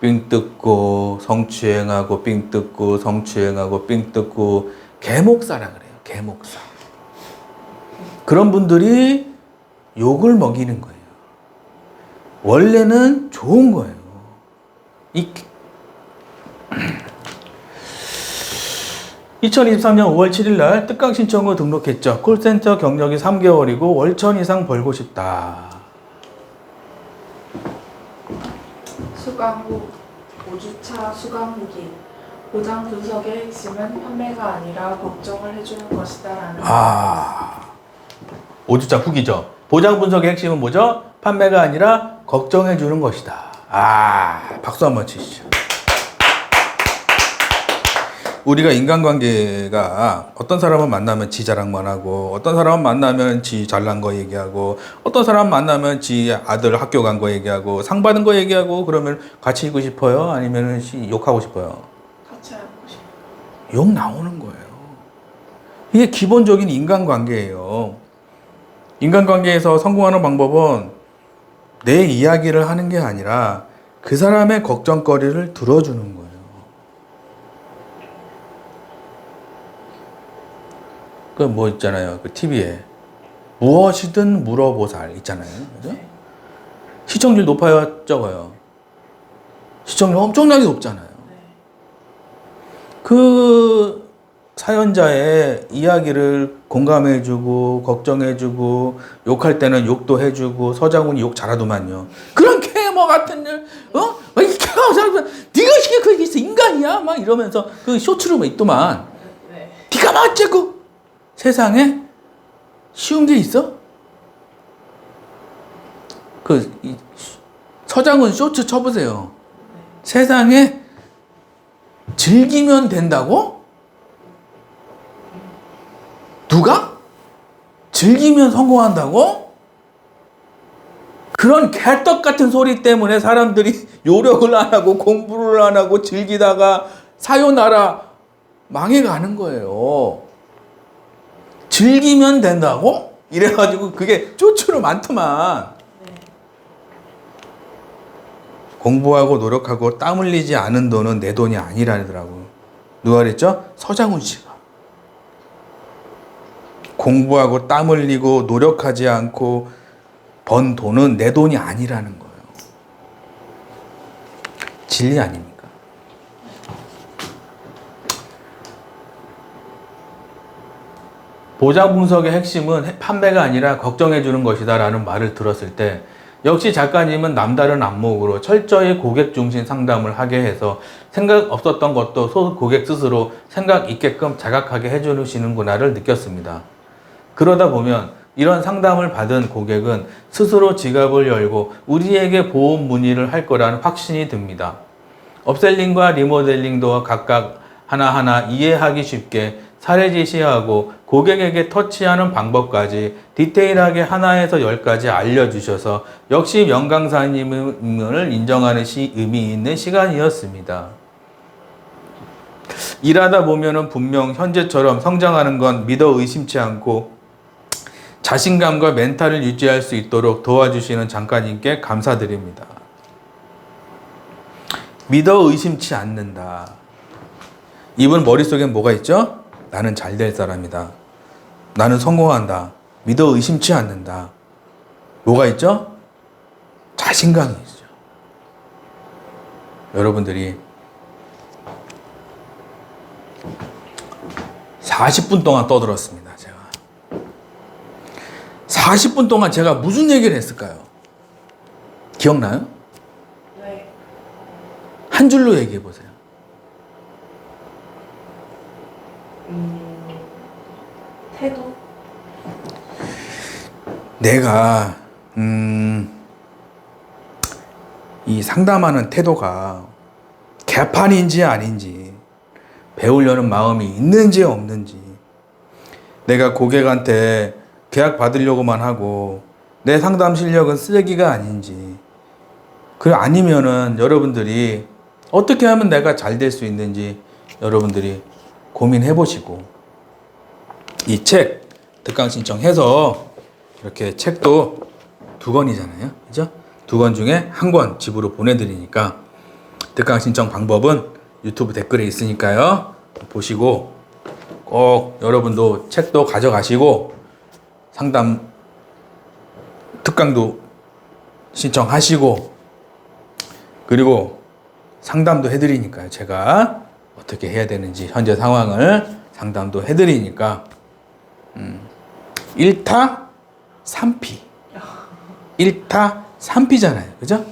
삥 뜯고 성추행하고 삥 뜯고 성추행하고 삥 뜯고 개목사라 그래요. 개목사. 그런 분들이 욕을 먹이는 거예요. 원래는 좋은 거예요. 2023년 5월 7일 날 특강 신청을 등록했죠. 콜센터 경력이 3개월이고 월천 이상 벌고 싶다.
수강 후 5주차 수강 후기. 보장 분석의 핵심은 판매가 아니라 걱정을 해주는 것이다라는
5주차 후기죠. 보장 분석의 핵심은 뭐죠? 판매가 아니라 걱정해 주는 것이다. 박수 한번 치시죠. 우리가 인간관계가 어떤 사람은 만나면 지 자랑만 하고 어떤 사람은 만나면 지 잘난 거 얘기하고 어떤 사람 만나면 지 아들 학교 간 거 얘기하고 상 받은 거 얘기하고 그러면 같이 있고 싶어요? 아니면 욕하고 싶어요?
같이 하고 싶어요.
욕 나오는 거예요. 이게 기본적인 인간관계예요. 인간관계에서 성공하는 방법은 내 이야기를 하는 게 아니라 그 사람의 걱정거리를 들어주는 거예요. 그 뭐 있잖아요. 그 TV에 무엇이든 물어보살 있잖아요. 그죠? 시청률 높아요, 적어요? 시청률 엄청나게 높잖아요. 그 사연자의 이야기를 공감해주고 걱정해주고 욕할 때는 욕도 해주고 서장훈이 욕 잘하더만요. 그런 개뭐 같은 일, 이 개가 네가 이게 그게 있어 인간이야 막 이러면서 그 쇼츠로 뭐 있더만.
네.
네가 뭐 어째고 세상에 쉬운 게 있어? 서장훈 쇼츠 쳐보세요. 세상에 즐기면 된다고? 누가? 즐기면 성공한다고? 그런 개떡 같은 소리 때문에 사람들이 요력을 안 하고 공부를 안 하고 즐기다가 사요나라 망해가는 거예요. 즐기면 된다고? 이래가지고 그게 쪼추로 많더만. 공부하고 노력하고 땀 흘리지 않은 돈은 내 돈이 아니라더라고요. 누가 그랬죠? 서장훈 씨가. 공부하고 땀 흘리고 노력하지 않고 번 돈은 내 돈이 아니라는 거예요. 진리 아닙니까? 보장 분석의 핵심은 판매가 아니라 걱정해 주는 것이다 라는 말을 들었을 때 역시 작가님은 남다른 안목으로 철저히 고객 중심 상담을 하게 해서 생각 없었던 것도 고객 스스로 생각 있게끔 자각하게 해주시는구나를 느꼈습니다. 그러다 보면 이런 상담을 받은 고객은 스스로 지갑을 열고 우리에게 보험 문의를 할 거라는 확신이 듭니다. 업셀링과 리모델링도 각각
하나하나 이해하기 쉽게 사례 제시하고 고객에게 터치하는 방법까지 디테일하게 하나에서 10가지 알려주셔서 역시 명강사님을 인정하는 의미 있는 시간이었습니다. 일하다 보면은 분명 현재처럼 성장하는 건 믿어 의심치 않고 자신감과 멘탈을 유지할 수 있도록 도와주시는 장관님께 감사드립니다. 믿어 의심치 않는다. 이분 머릿속에 뭐가 있죠? 나는 잘 될 사람이다. 나는 성공한다. 믿어 의심치 않는다. 뭐가 있죠? 자신감이 있죠. 여러분들이 40분 동안 떠들었습니다. 제가 40분 동안 제가 무슨 얘기를 했을까요? 기억나요?
네.
한 줄로 얘기해 보세요.
태도?
내가 이 상담하는 태도가 개판인지 아닌지, 배우려는 마음이 있는지 없는지, 내가 고객한테 계약 받으려고만 하고 내 상담 실력은 쓰레기가 아닌지, 그 아니면은 여러분들이 어떻게 하면 내가 잘 될 수 있는지 여러분들이 고민해 보시고, 이 책 특강 신청해서 이렇게 책도 2권이잖아요. 그죠? 2권 중에 1권 집으로 보내드리니까 특강 신청 방법은 유튜브 댓글에 있으니까요. 보시고 꼭 여러분도 책도 가져가시고 상담 특강도 신청하시고, 그리고 상담도 해드리니까요. 제가 어떻게 해야 되는지 현재 상황을 상담도 해드리니까 1타 3피 1타 3피잖아요. 그죠?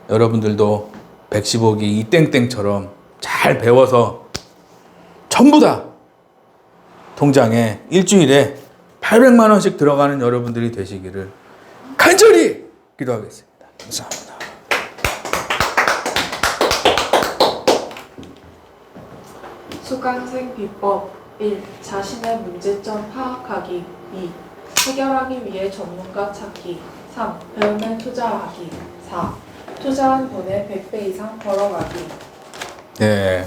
여러분들도 115기 이땡땡처럼 잘 배워서 전부 다 통장에 일주일에 800만 원씩 들어가는 여러분들이 되시기를 간절히 기도하겠습니다. 감사합니다.
수강생 비법 1. 자신의 문제점 파악하기. 2. 해결하기 위해 전문가 찾기. 3. 배움에 투자하기. 4. 투자한 돈의 100배 이상 벌어가기.
네.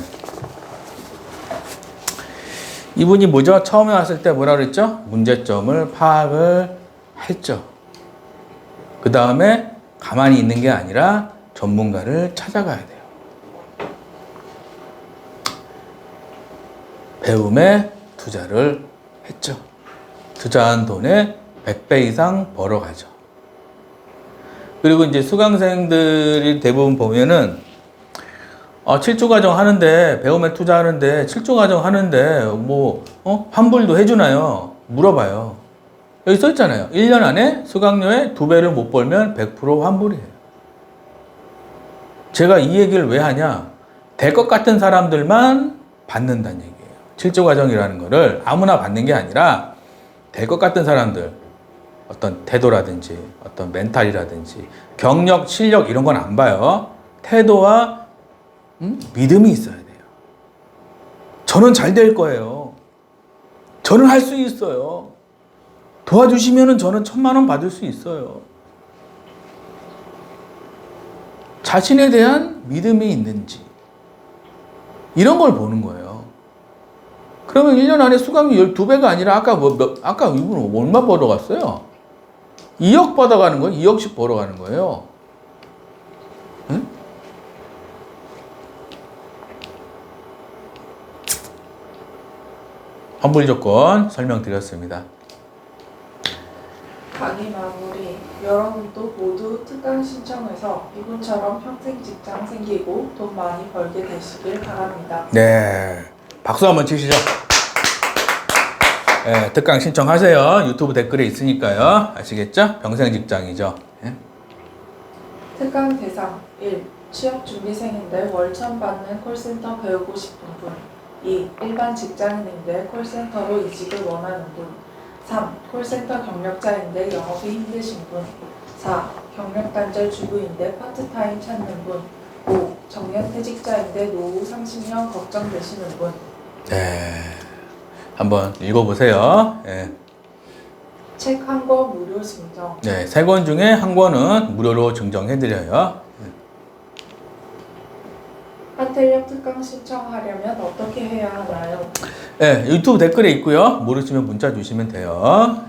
이분이 뭐죠? 처음에 왔을 때 뭐라 그랬죠? 문제점을 파악을 했죠. 그 다음에 가만히 있는 게 아니라 전문가를 찾아가야 돼요. 배움에 투자를 했죠. 투자한 돈의 100배 이상 벌어가죠. 그리고 이제 수강생들이 대부분 보면은 7조 과정 하는데, 배움에 투자하는데 7조 과정 하는데 환불도 해주나요? 물어봐요. 여기 써있잖아요. 1년 안에 수강료의 2배를 못 벌면 100% 환불이에요. 제가 이 얘기를 왜 하냐? 될 것 같은 사람들만 받는다는 얘기예요. 7조 과정이라는 거를 아무나 받는 게 아니라 될 것 같은 사람들, 어떤 태도라든지 어떤 멘탈이라든지 경력, 실력 이런 건 안 봐요. 태도와 믿음이 있어야 돼요. 저는 잘 될 거예요. 저는 할 수 있어요. 도와주시면은 저는 1000만 원 받을 수 있어요. 자신에 대한 믿음이 있는지, 이런 걸 보는 거예요. 그러면 1년 안에 수강료 12배가 아니라 아까 이분은 얼마 벌어갔어요? 2억 받아가는 거예요. 2억씩 벌어가는 거예요. 응? 환불 조건 설명드렸습니다.
강의 마무리. 여러분도 모두 특강 신청해서 이분처럼 평생 직장 생기고 돈 많이 벌게 되시길 바랍니다.
네, 박수 한번 치시죠. 네, 특강 신청하세요. 유튜브 댓글에 있으니까요. 아시겠죠? 평생 직장이죠. 네.
특강 대상 1. 취업준비생인데 월천 받는 콜센터 배우고 싶은 분. 2. 일반 직장인인데 콜센터로 이직을 원하는 분. 3. 콜센터 경력자인데 영업이 힘드신 분. 4. 경력 단절 주부인데 파트타임 찾는 분. 5. 정년퇴직자인데 노후 30년 걱정되시는 분.
네. 한번 읽어보세요. 예.
책 한 권 무료 증정.
네. 3권 중에 한 권은 무료로 증정해드려요.
한텔령 특강 신청하려면 어떻게 해야 하나요?
네. 유튜브 댓글에 있고요. 모르시면 문자 주시면 돼요.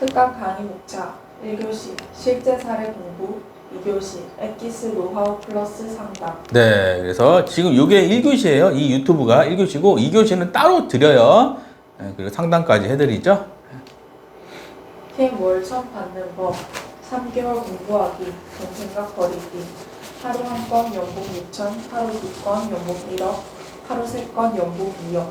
특강 강의 목차 1교시 실제 사례 공부 2교시 엑기스 노하우 플러스 상담.
네. 그래서 지금 이게 1교시예요. 이 유튜브가 1교시고 2교시는 따로 드려요. 네, 그리고 상담까지 해드리죠.
TM 월천 받는 법 3개월 공부하기 돈 생각 버리기 하루 한 건 연봉 6천 하루 2건 연봉 1억 하루 3건 연봉 2억.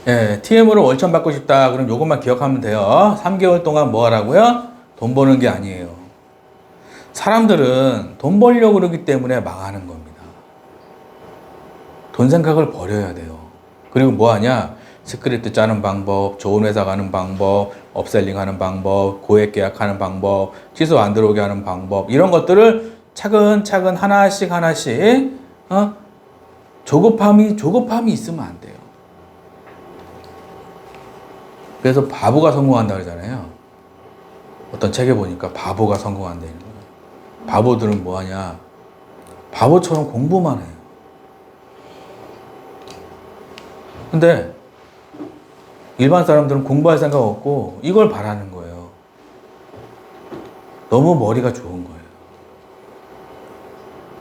예, TM으로 월천 받고 싶다. 그럼 요것만 기억하면 돼요. 3개월 동안 뭐 하라고요? 돈 버는 게 아니에요. 사람들은 돈 벌려고 그러기 때문에 망하는 겁니다. 돈 생각을 버려야 돼요. 그리고 뭐 하냐? 스크립트 짜는 방법, 좋은 회사 가는 방법, 업셀링 하는 방법, 고액 계약하는 방법, 취소 안 들어오게 하는 방법, 이런 것들을 차근차근 하나씩 조급함이 있으면 안 돼요. 그래서 바보가 성공한다 그러잖아요. 어떤 책에 보니까 바보가 성공한다는 거예요. 바보들은 뭐 하냐? 바보처럼 공부만 해요. 근데 일반 사람들은 공부할 생각 없고 이걸 바라는 거예요. 너무 머리가 좋은 거예요.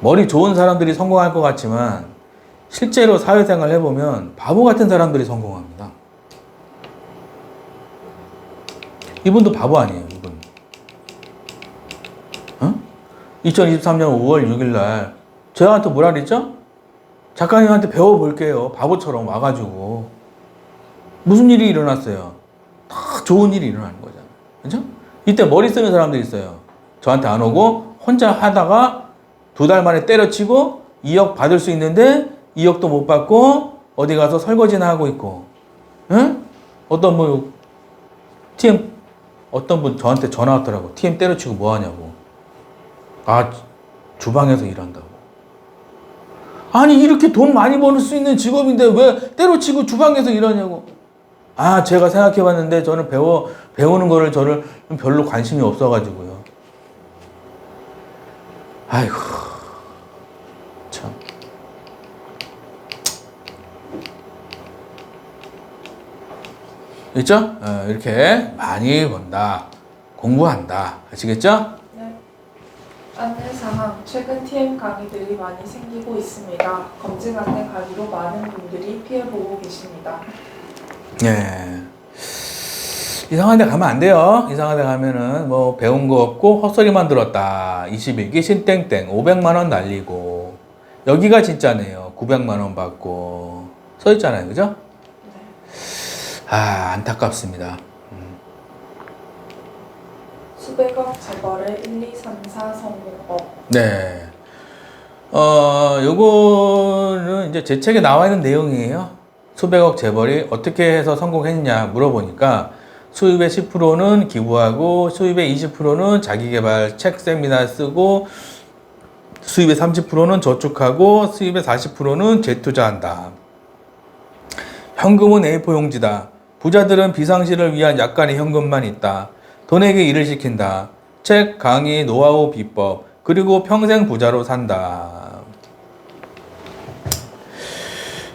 머리 좋은 사람들이 성공할 것 같지만 실제로 사회생활 해보면 바보 같은 사람들이 성공합니다. 이분도 바보 아니에요, 이분. 2023년 5월 6일 날 저한테 뭐라 그랬죠? 작가님한테 배워볼게요. 바보처럼 와가지고. 무슨 일이 일어났어요? 다 좋은 일이 일어나는 거잖아요. 그죠? 이때 머리 쓰는 사람들이 있어요. 저한테 안 오고 혼자 하다가 2달 만에 때려치고 2억 받을 수 있는데 2억도 못 받고 어디 가서 설거지나 하고 있고. 응? 어떤 분 저한테 전화 왔더라고. TM 때려치고 뭐 하냐고. 아, 주방에서 일한다고. 아니, 이렇게 돈 많이 버는 수 있는 직업인데 왜 때려치고 주방에서 일하냐고. 아, 제가 생각해 봤는데 저는 배우는 거를 저를 별로 관심이 없어가지고요. 아이고, 참. 있죠? 이렇게 많이 번다. 공부한다. 아시겠죠?
네. 안내사항 최근 TM 강의들이 많이 생기고 있습니다. 검증 안내 강의로 많은 분들이 피해보고 계십니다.
네. 이상한 데 가면 안 돼요. 이상한 데 가면은 뭐 배운 거 없고 헛소리만 들었다. 21기 신땡땡 500만 원 날리고. 여기가 진짜네요. 900만 원 받고. 써 있잖아요. 그죠?
네.
아, 안타깝습니다.
수백억 재벌의 1, 2, 3, 4 성공법.
네. 요거는 이제 제 책에 나와 있는 내용이에요. 수백억 재벌이 어떻게 해서 성공했냐 물어보니까 수입의 10%는 기부하고 수입의 20%는 자기개발 책 세미나 쓰고 수입의 30%는 저축하고 수입의 40%는 재투자한다. 현금은 A4 용지다. 부자들은 비상시를 위한 약간의 현금만 있다. 돈에게 일을 시킨다. 책, 강의, 노하우, 비법, 그리고 평생 부자로 산다.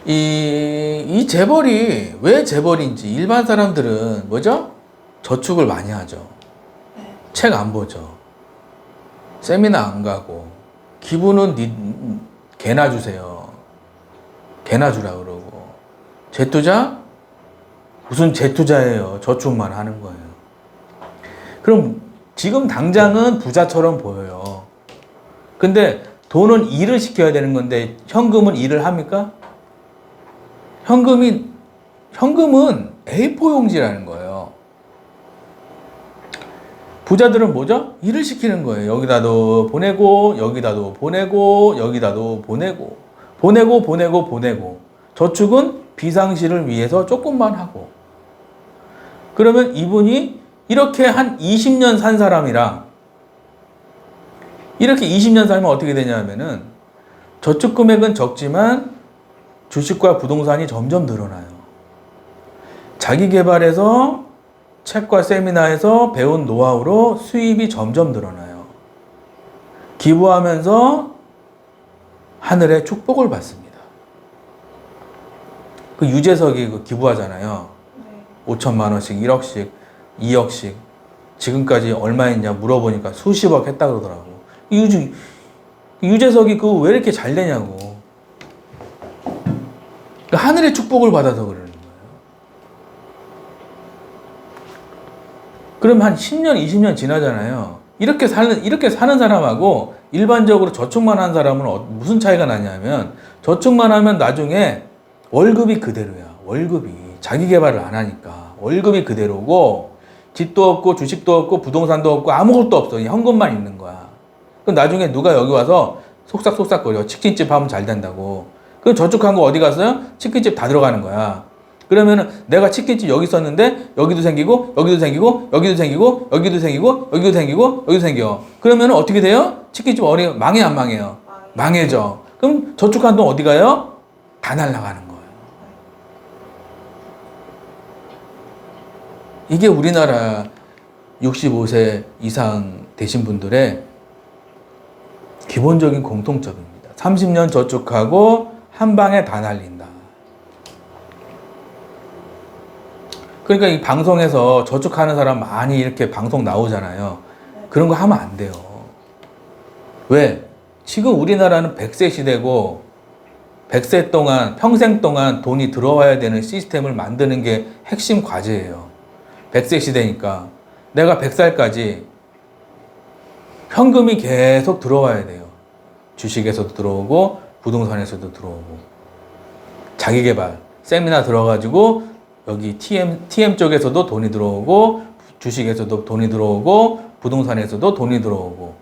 이 재벌이 왜 재벌인지 일반 사람들은 뭐죠? 저축을 많이 하죠. 책 안 보죠. 세미나 안 가고 기부는 개나 주세요. 개나 주라 그러고 재투자? 무슨 재투자예요. 저축만 하는 거예요. 그럼 지금 당장은 부자처럼 보여요. 근데 돈은 일을 시켜야 되는 건데 현금은 일을 합니까? 현금은 A4 용지라는 거예요. 부자들은 뭐죠? 일을 시키는 거예요. 여기다도 보내고, 여기다도 보내고, 여기다도 보내고, 보내고. 저축은 비상시를 위해서 조금만 하고. 그러면 이분이 이렇게 한 20년 산 사람이랑 이렇게 20년 살면 어떻게 되냐면은 저축 금액은 적지만 주식과 부동산이 점점 늘어나요. 자기 개발에서 책과 세미나에서 배운 노하우로 수입이 점점 늘어나요. 기부하면서 하늘의 축복을 받습니다. 그 유재석이 그 기부하잖아요.
네.
5천만 원씩, 1억씩, 2억씩. 지금까지 얼마 했냐 물어보니까 수십억 했다 그러더라고. 유재석이 그 왜 이렇게 잘 되냐고. 그 하늘의 축복을 받아서 그러는 거예요. 그럼 한 10년, 20년 지나잖아요. 이렇게 사는 사람하고 일반적으로 저축만 한 사람은 무슨 차이가 나냐면 저축만 하면 나중에 월급이 그대로야. 월급이. 자기 개발을 안 하니까. 월급이 그대로고 집도 없고 주식도 없고 부동산도 없고 아무것도 없어. 현금만 있는 거야. 그럼 나중에 누가 여기 와서 속삭속삭거려. 치킨집 하면 잘 된다고. 그럼 저축한 거 어디 갔어요? 치킨집 다 들어가는 거야. 그러면은 내가 치킨집 여기 있었는데 여기도 생기고 여기도 생기고 여기도 생기고 여기도 생기고 여기도 생기고 여기도 생겨. 그러면은 어떻게 돼요? 치킨집 망해 안 망해요? 망해져. 그럼 저축한 돈 어디 가요? 다 날아가는 거예요. 이게 우리나라 65세 이상 되신 분들의 기본적인 공통점입니다. 30년 저축하고 한 방에 다 날린다. 그러니까 이 방송에서 저축하는 사람 많이 이렇게 방송 나오잖아요. 그런 거 하면 안 돼요. 왜? 지금 우리나라는 100세 시대고 100세 동안, 평생 동안 돈이 들어와야 되는 시스템을 만드는 게 핵심 과제예요. 100세 시대니까 내가 100살까지 현금이 계속 들어와야 돼요. 주식에서도 들어오고 부동산에서도 들어오고 자기개발, 세미나 들어가지고 여기 TM 쪽에서도 돈이 들어오고 주식에서도 돈이 들어오고 부동산에서도 돈이 들어오고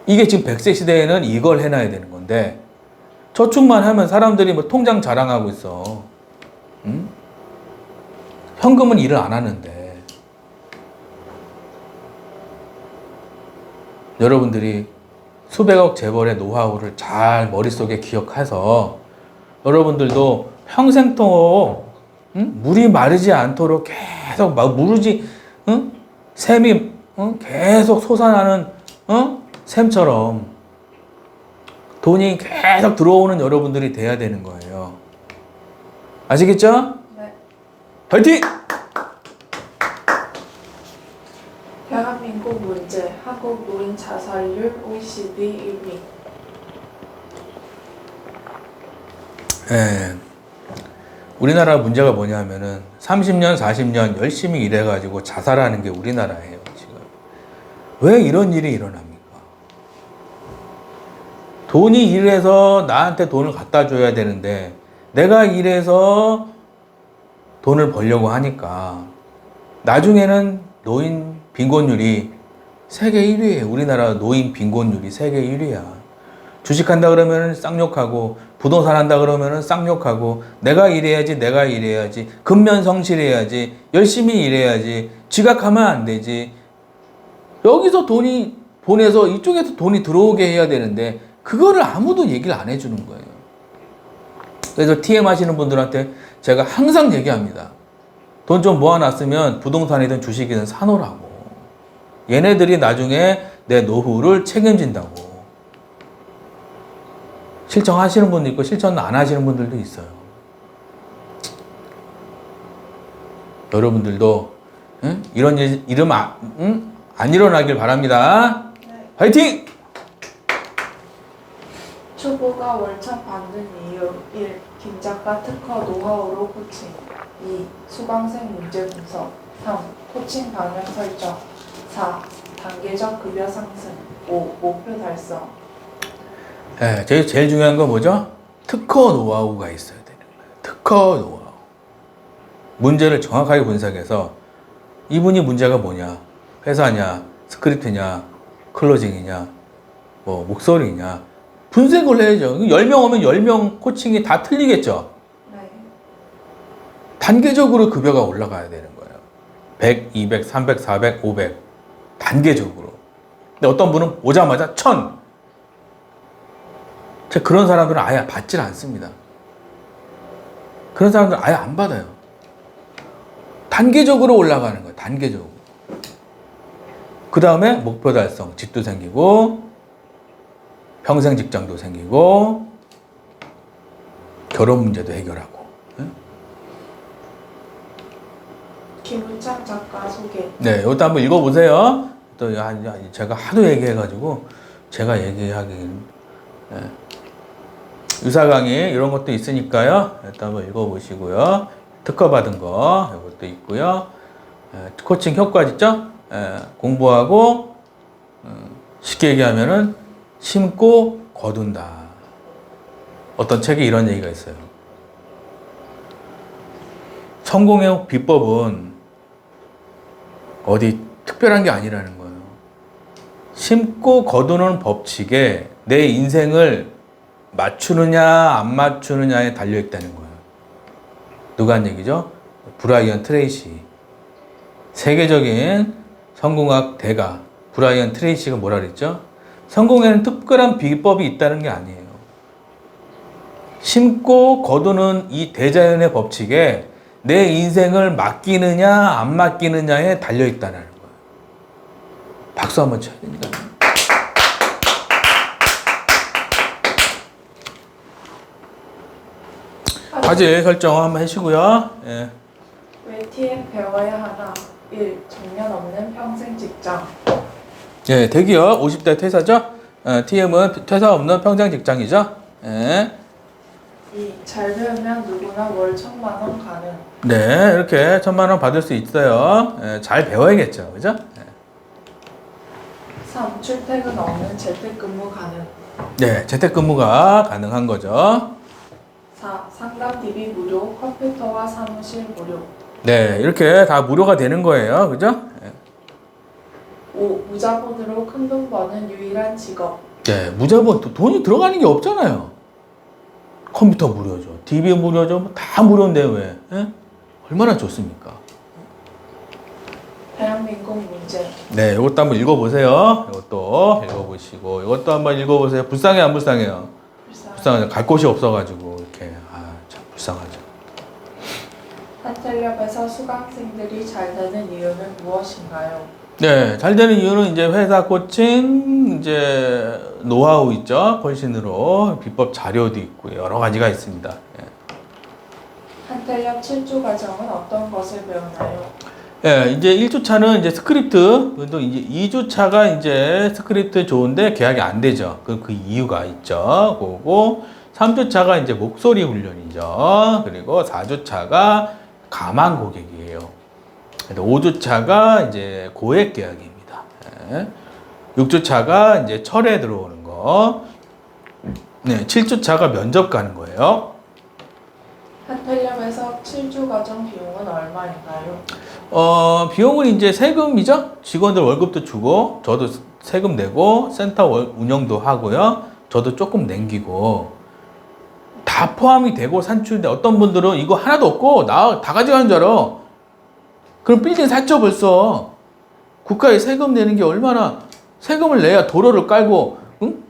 이게 지금 100세 시대에는 이걸 해놔야 되는 건데 저축만 하면 사람들이 뭐 통장 자랑하고 있어. 응? 현금은 일을 안 하는데 여러분들이 수백억 재벌의 노하우를 잘 머릿속에 기억해서 여러분들도 평생토록 물이 마르지 않도록 계속 무르지 샘이 계속 솟아나는 샘처럼 돈이 계속 들어오는 여러분들이 돼야 되는 거예요. 아시겠죠?
네.
파이팅!
대한민국 문제, 한국 노인 자살률 OECD 1위.
예. 우리나라 문제가 뭐냐면은 30년, 40년 열심히 일해가지고 자살하는 게 우리나라예요, 지금. 왜 이런 일이 일어납니까? 돈이 일해서 나한테 돈을 갖다 줘야 되는데 내가 일해서 돈을 벌려고 하니까 나중에는 노인 빈곤율이 세계 1위예요. 우리나라 노인 빈곤율이 세계 1위야. 주식한다 그러면 쌍욕하고 부동산 한다 그러면 쌍욕하고 내가 일해야지 근면성실해야지 열심히 일해야지 지각하면 안 되지. 여기서 돈이 보내서 이쪽에서 돈이 들어오게 해야 되는데 그거를 아무도 얘기를 안 해주는 거예요. 그래서 TM 하시는 분들한테 제가 항상 얘기합니다. 돈 좀 모아놨으면 부동산이든 주식이든 사놓으라고. 얘네들이 나중에 내 노후를 책임진다고. 실천하시는 분도 있고 실천 안 하시는 분들도 있어요. 여러분들도 이런 일 안 일어나길 바랍니다.
네.
화이팅!
초보가 월차 받는 이유 1. 김작가 특허 노하우로 코칭 2. 수강생 문제 분석 3. 코칭 방향 설정 4. 단계적 급여 상승 5. 목표 달성.
네, 제일 중요한 건 뭐죠? 특허 노하우가 있어야 되는 거예요. 특허 노하우. 문제를 정확하게 분석해서 이분이 문제가 뭐냐? 회사냐? 스크립트냐? 클로징이냐? 뭐 목소리냐? 분석을 해야죠. 10명 오면 10명 코칭이 다 틀리겠죠?
네.
단계적으로 급여가 올라가야 되는 거예요. 100, 200, 300, 400, 500. 단계적으로. 근데 어떤 분은 오자마자 1,000. 그런 사람들은 아예 받질 않습니다. 그런 사람들은 아예 안 받아요. 단계적으로 올라가는 거예요. 단계적으로. 그 다음에 목표 달성, 집도 생기고 평생 직장도 생기고 결혼 문제도 해결하고.
김은창 작가 소개.
네, 이것도 한번 읽어보세요. 또 제가 하도 얘기해가지고 제가 얘기하기는 의사 강의 이런 것도 있으니까요. 일단 한번 읽어보시고요. 특허 받은 거 이것도 있고요. 코칭 효과지죠? 공부하고 쉽게 얘기하면은 심고 거둔다. 어떤 책에 이런 얘기가 있어요. 성공의 비법은 어디 특별한 게 아니라는 거예요. 심고 거두는 법칙에 내 인생을 맞추느냐 안 맞추느냐에 달려있다는 거예요. 누가 한 얘기죠? 브라이언 트레이시. 세계적인 성공학 대가 브라이언 트레이시가 뭐라 그랬죠? 성공에는 특별한 비법이 있다는 게 아니에요. 심고 거두는 이 대자연의 법칙에 내 인생을 맡기느냐 안 맡기느냐에 달려있다는 거예요. 박수 한번 쳐야 됩니다. 과제 설정 한번 하시고요. 예.
왜 TM 배워야 하나? 1. 정년 없는 평생 직장.
예, 대기업 50대 퇴사죠. TM은 퇴사 없는 평생 직장이죠. 예.
2. 잘 배우면 누구나 월 1,000만 원 가능.
네, 이렇게 1,000만 원 받을 수 있어요. 예, 잘 배워야겠죠, 그죠? 예.
3. 출퇴근 없는 재택근무 가능.
네, 재택근무가 가능한 거죠.
4. 상담 DB 무료, 컴퓨터와 사무실 무료.
네, 이렇게 다 무료가 되는 거예요, 그죠? 예.
5. 무자본으로 큰 돈 버는 유일한 직업.
네, 무자본 돈이 들어가는 게 없잖아요. 컴퓨터 무료죠, DB 무료죠, 뭐다 무료인데 왜? 예? 얼마나 좋습니까?
대한민국 문제.
네, 이것도 한번 읽어보세요. 이것도 읽어보시고, 이것도 한번 읽어보세요. 불쌍해, 안 불쌍해요? 불쌍하죠. 갈 곳이 없어가지고, 이렇게. 참 불쌍하죠.
한텔렵에서 수강생들이 잘 되는 이유는 무엇인가요?
네, 잘 되는 이유는 이제 회사 코칭, 이제 노하우 있죠. 훨씬으로. 비법 자료도 있고, 여러 가지가 있습니다. 예.
한텔렵 7주 과정은 어떤 것을 배우나요?
예, 이제 1주차는 이제 스크립트, 또 이제 2주차가 이제 스크립트 좋은데 계약이 안 되죠. 그 이유가 있죠. 그리고 3주차가 이제 목소리 훈련이죠. 그리고 4주차가 가망 고객이에요. 5주차가 이제 고액 계약입니다. 예. 6주차가 이제 철에 들어오는 거. 네, 7주차가 면접 가는 거예요.
한텔렵에서 7주 과정 비용은 얼마인가요?
비용은 이제 세금이죠. 직원들 월급도 주고, 저도 세금 내고, 센터 운영도 하고요. 저도 조금 남기고, 다 포함이 되고 산출인데 어떤 분들은 이거 하나도 없고, 나 다 가져가는 줄 알아. 그럼 빌딩 샀죠, 벌써. 국가에 세금 내는 게 얼마나, 세금을 내야 도로를 깔고, 응?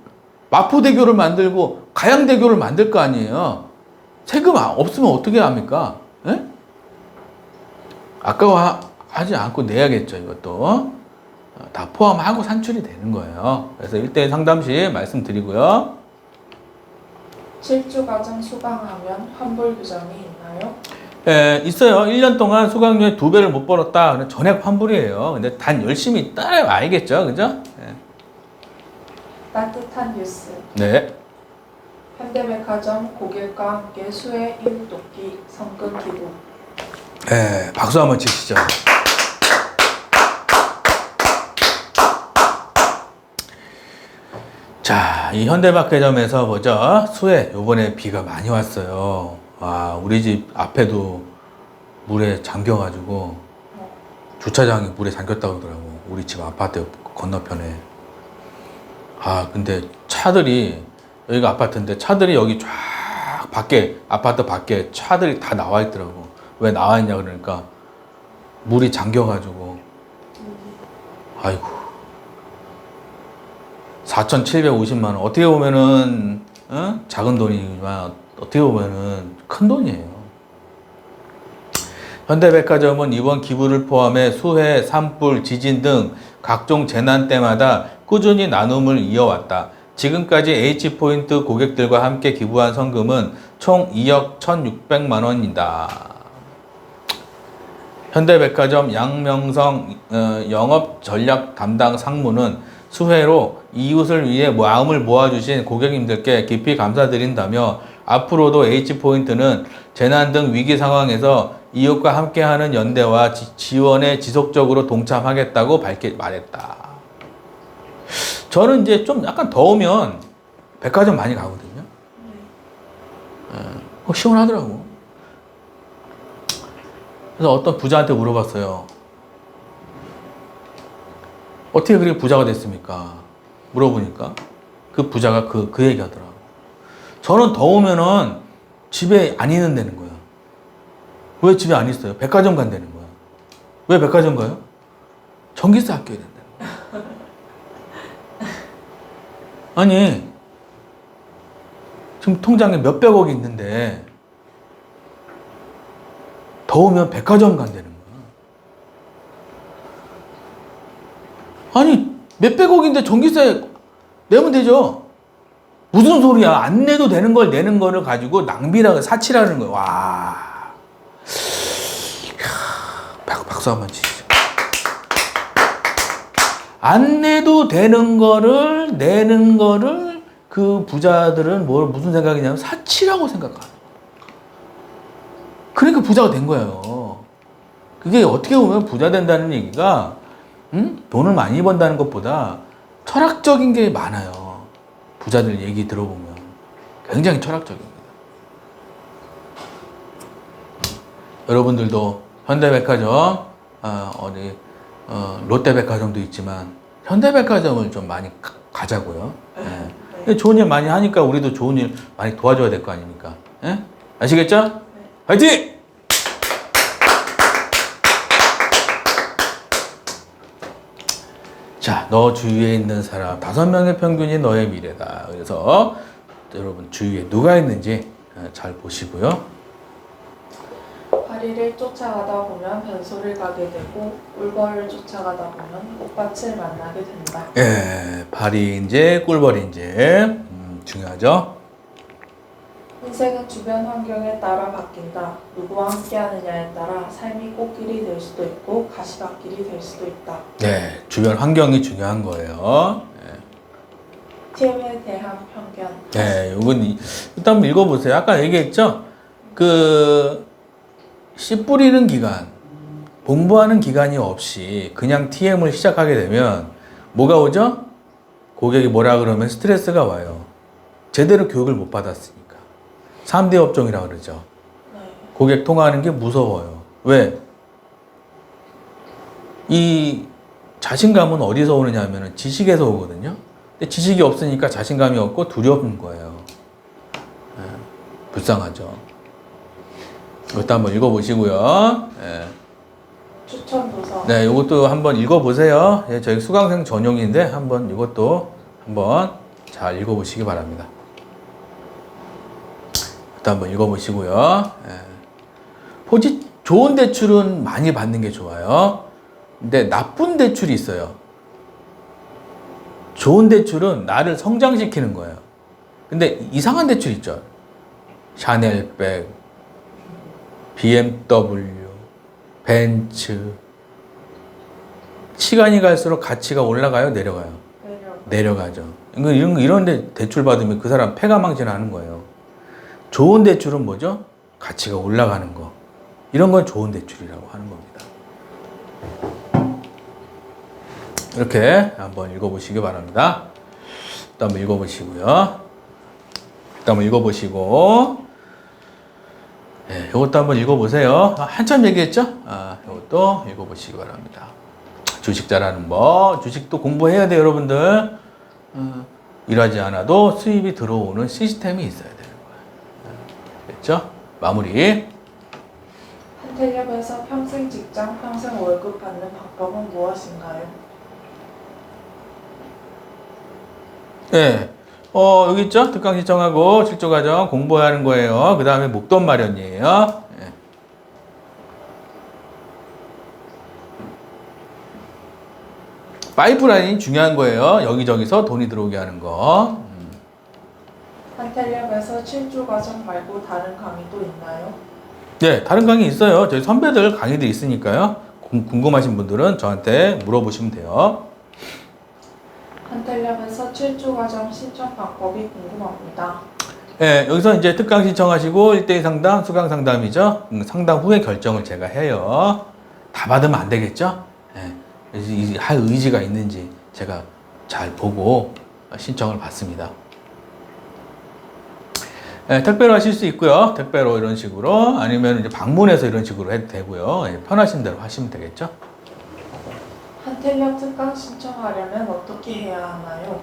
마포대교를 만들고, 가양대교를 만들 거 아니에요. 세금 없으면 어떻게 합니까? 예? 아까워하지 않고 내야겠죠, 이것도. 다 포함하고 산출이 되는 거예요. 그래서 1대1 상담 시 말씀드리고요.
7주 과정 수강하면 환불 규정이 있나요?
예, 있어요. 1년 동안 수강료의 2배를 못 벌었다. 그럼 전액 환불이에요. 근데 단 열심히 따라와야겠죠, 그죠? 예.
따뜻한 뉴스.
네.
현대백화점 고객과 함께 수해 이웃 돕기 성금 기부.
예, 박수 한번 치시죠. 자, 이 현대백화점에서 보죠. 수해, 요번에 비가 많이 왔어요. 와, 우리 집 앞에도 물에 잠겨가지고 주차장이 물에 잠겼다고 그러더라고. 우리 집 아파트 건너편에. 근데 차들이, 여기가 아파트인데 차들이 여기 쫙 밖에, 아파트 밖에 차들이 다 나와 있더라고. 왜 나와 있냐 그러니까 물이 잠겨가지고. 아이고. 4,750만 원. 어떻게 보면은 작은 돈이지만 어떻게 보면은 큰 돈이에요. 현대백화점은 이번 기부를 포함해 수해, 산불, 지진 등 각종 재난 때마다 꾸준히 나눔을 이어왔다. 지금까지 H포인트 고객들과 함께 기부한 성금은 총 2억 1,600만 원이다. 현대백화점 양명성 영업 전략 담당 상무는 수해로 이웃을 위해 마음을 모아주신 고객님들께 깊이 감사드린다며 앞으로도 H포인트는 재난 등 위기 상황에서 이웃과 함께하는 연대와 지원에 지속적으로 동참하겠다고 말했다. 저는 이제 좀 약간 더우면 백화점 많이 가거든요. 시원하더라고. 그래서 어떤 부자한테 물어봤어요. 어떻게 그렇게 부자가 됐습니까? 물어보니까 그 부자가 그 얘기 하더라고. 저는 더우면은 집에 안 있는다는 거야. 왜 집에 안 있어요? 백화점 간다는 거야. 왜 백화점 가요? 전기세 아껴야 된다는 거야. 아니, 지금 통장에 몇백억이 있는데 더우면 백화점 간다는 거야. 아니, 몇백억인데 전기세 내면 되죠. 무슨 소리야. 안 내도 되는 걸 내는 거를 가지고 낭비라고 사치라는 거야. 와. 박수 한번 치시죠. 안 내도 되는 거를 내는 거를 그 부자들은 무슨 생각이냐면 사치라고 생각하는 거야. 그러니까 부자가 된 거예요. 그게 어떻게 보면 부자 된다는 얘기가 돈을 많이 번다는 것보다 철학적인 게 많아요. 부자들 얘기 들어보면 굉장히 철학적입니다. 여러분들도 현대백화점, 롯데백화점도 있지만 현대백화점을 좀 많이 가자고요. 네. 좋은 일 많이 하니까 우리도 좋은 일 많이 도와줘야 될 거 아닙니까? 네? 아시겠죠? 네. 화이팅! 자, 너 주위에 있는 사람 5명의 평균이 너의 미래다. 그래서 여러분 주위에 누가 있는지 잘 보시고요.
파리를 쫓아가다 보면 변소를 가게 되고 꿀벌을 쫓아가다 보면 꽃밭을 만나게 된다.
예, 파리인지 꿀벌인지 중요하죠.
인생은 주변 환경에 따라 바뀐다. 누구와 함께하느냐에 따라 삶이 꽃길이 될 수도 있고 가시밭길이 될 수도 있다.
네, 주변 환경이 중요한 거예요.
TM에 대한 편견.
네, 이건 일단 한번 읽어보세요. 아까 얘기했죠? 씨 뿌리는 기간, 공부하는 기간이 없이 그냥 TM을 시작하게 되면 뭐가 오죠? 고객이 뭐라 그러면 스트레스가 와요. 제대로 교육을 못 받았으니까. 3대 업종이라고 그러죠.
네.
고객 통화하는 게 무서워요. 왜? 이 자신감은 어디서 오느냐 하면 지식에서 오거든요. 근데 지식이 없으니까 자신감이 없고 두려운 거예요. 네, 불쌍하죠. 이것도 한번 읽어보시고요. 네.
추천 도서.
네, 이것도 한번 읽어보세요. 예, 저희 수강생 전용인데 한번 이것도 한번 잘 읽어보시기 바랍니다. 이것도 한번 읽어보시고요. 예. 좋은 대출은 많이 받는 게 좋아요. 근데 나쁜 대출이 있어요. 좋은 대출은 나를 성장시키는 거예요. 근데 이상한 대출 있죠. 샤넬백, BMW, 벤츠. 시간이 갈수록 가치가 올라가요, 내려가요? 내려가죠. 이런 데 대출 받으면 그 사람 패가망신하는 거예요. 좋은 대출은 뭐죠? 가치가 올라가는 거. 이런 건 좋은 대출이라고 하는 겁니다. 이렇게 한번 읽어보시기 바랍니다. 또 한번 읽어보시고요. 또 한번 읽어보시고, 네, 이것도 한번 읽어보세요. 한참 얘기했죠? 이것도 읽어보시기 바랍니다. 주식 잘하는 법, 주식도 공부해야 돼요, 여러분들. 일하지 않아도 수입이 들어오는 시스템이 있어야 되는 거예요. 됐죠? 마무리.
한텔협에서 평생 직장, 평생 월급 받는 방법은 무엇인가요?
네. 여기 있죠? 특강 신청하고 실조 과정 공부해야 하는 거예요. 그 다음에 목돈 마련이에요. 예. 파이프라인이 중요한 거예요. 여기저기서 돈이 들어오게 하는 거.
한텔랩에서 7조 과정 말고 다른 강의도 있나요?
네, 다른 강의 있어요. 저희 선배들 강의도 있으니까요. 궁금하신 분들은 저한테 물어보시면 돼요.
한텔랩에서 7조 과정 신청 방법이 궁금합니다.
네, 여기서 이제 특강 신청하시고 1대1 상담, 수강 상담이죠. 상담 후에 결정을 제가 해요. 다 받으면 안 되겠죠? 네, 할 의지가 있는지 제가 잘 보고 신청을 받습니다. 네, 택배로 하실 수 있고요. 택배로 이런 식으로 아니면 이제 방문해서 이런 식으로 해도 되고요. 네, 편하신 대로 하시면 되겠죠.
한텔랩 특강 신청하려면 어떻게 해야 하나요?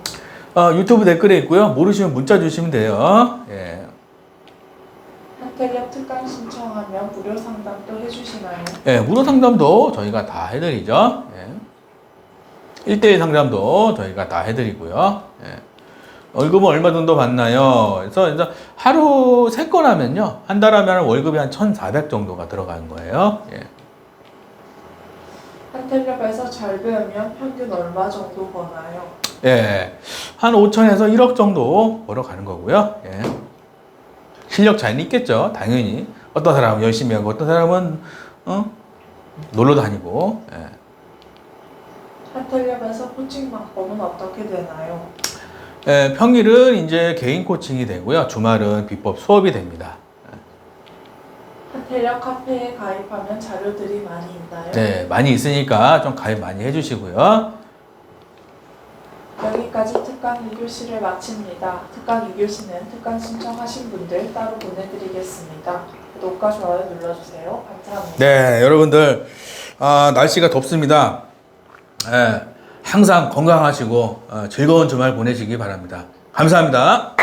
유튜브 댓글에 있고요. 모르시면 문자 주시면 돼요. 예.
한텔랩 특강 신청하면 무료 상담도 해주시나요?
예, 무료 상담도 저희가 다 해드리죠. 예. 1대1 상담도 저희가 다 해드리고요. 예. 월급은 얼마 정도 받나요? 그래서 이제 하루 3건 하면요. 한 달 하면 월급이 한 1,400 정도가 들어가는 거예요. 예.
한텔랩에서 잘 배우면 평균 얼마 정도 버나요?
예. 한 5천에서 1억 정도 벌어가는 거고요. 예. 실력 차이는 있겠죠. 당연히. 어떤 사람은 열심히 하고 어떤 사람은 놀러 다니고. 예.
한텔랩에서 코칭 방법은 어떻게 되나요?
예, 평일은 이제 개인 코칭이 되고요. 주말은 비법 수업이 됩니다.
한텔랩 카페에 가입하면 자료들이 많이 있나요?
네, 많이 있으니까 좀 가입 많이 해주시고요.
여기까지 특강 2교시를 마칩니다. 특강 2교시는 특강 신청하신 분들 따로 보내드리겠습니다. 구독과 좋아요 눌러주세요. 감사합니다.
네, 여러분들 날씨가 덥습니다. 예, 항상 건강하시고 즐거운 주말 보내시기 바랍니다. 감사합니다.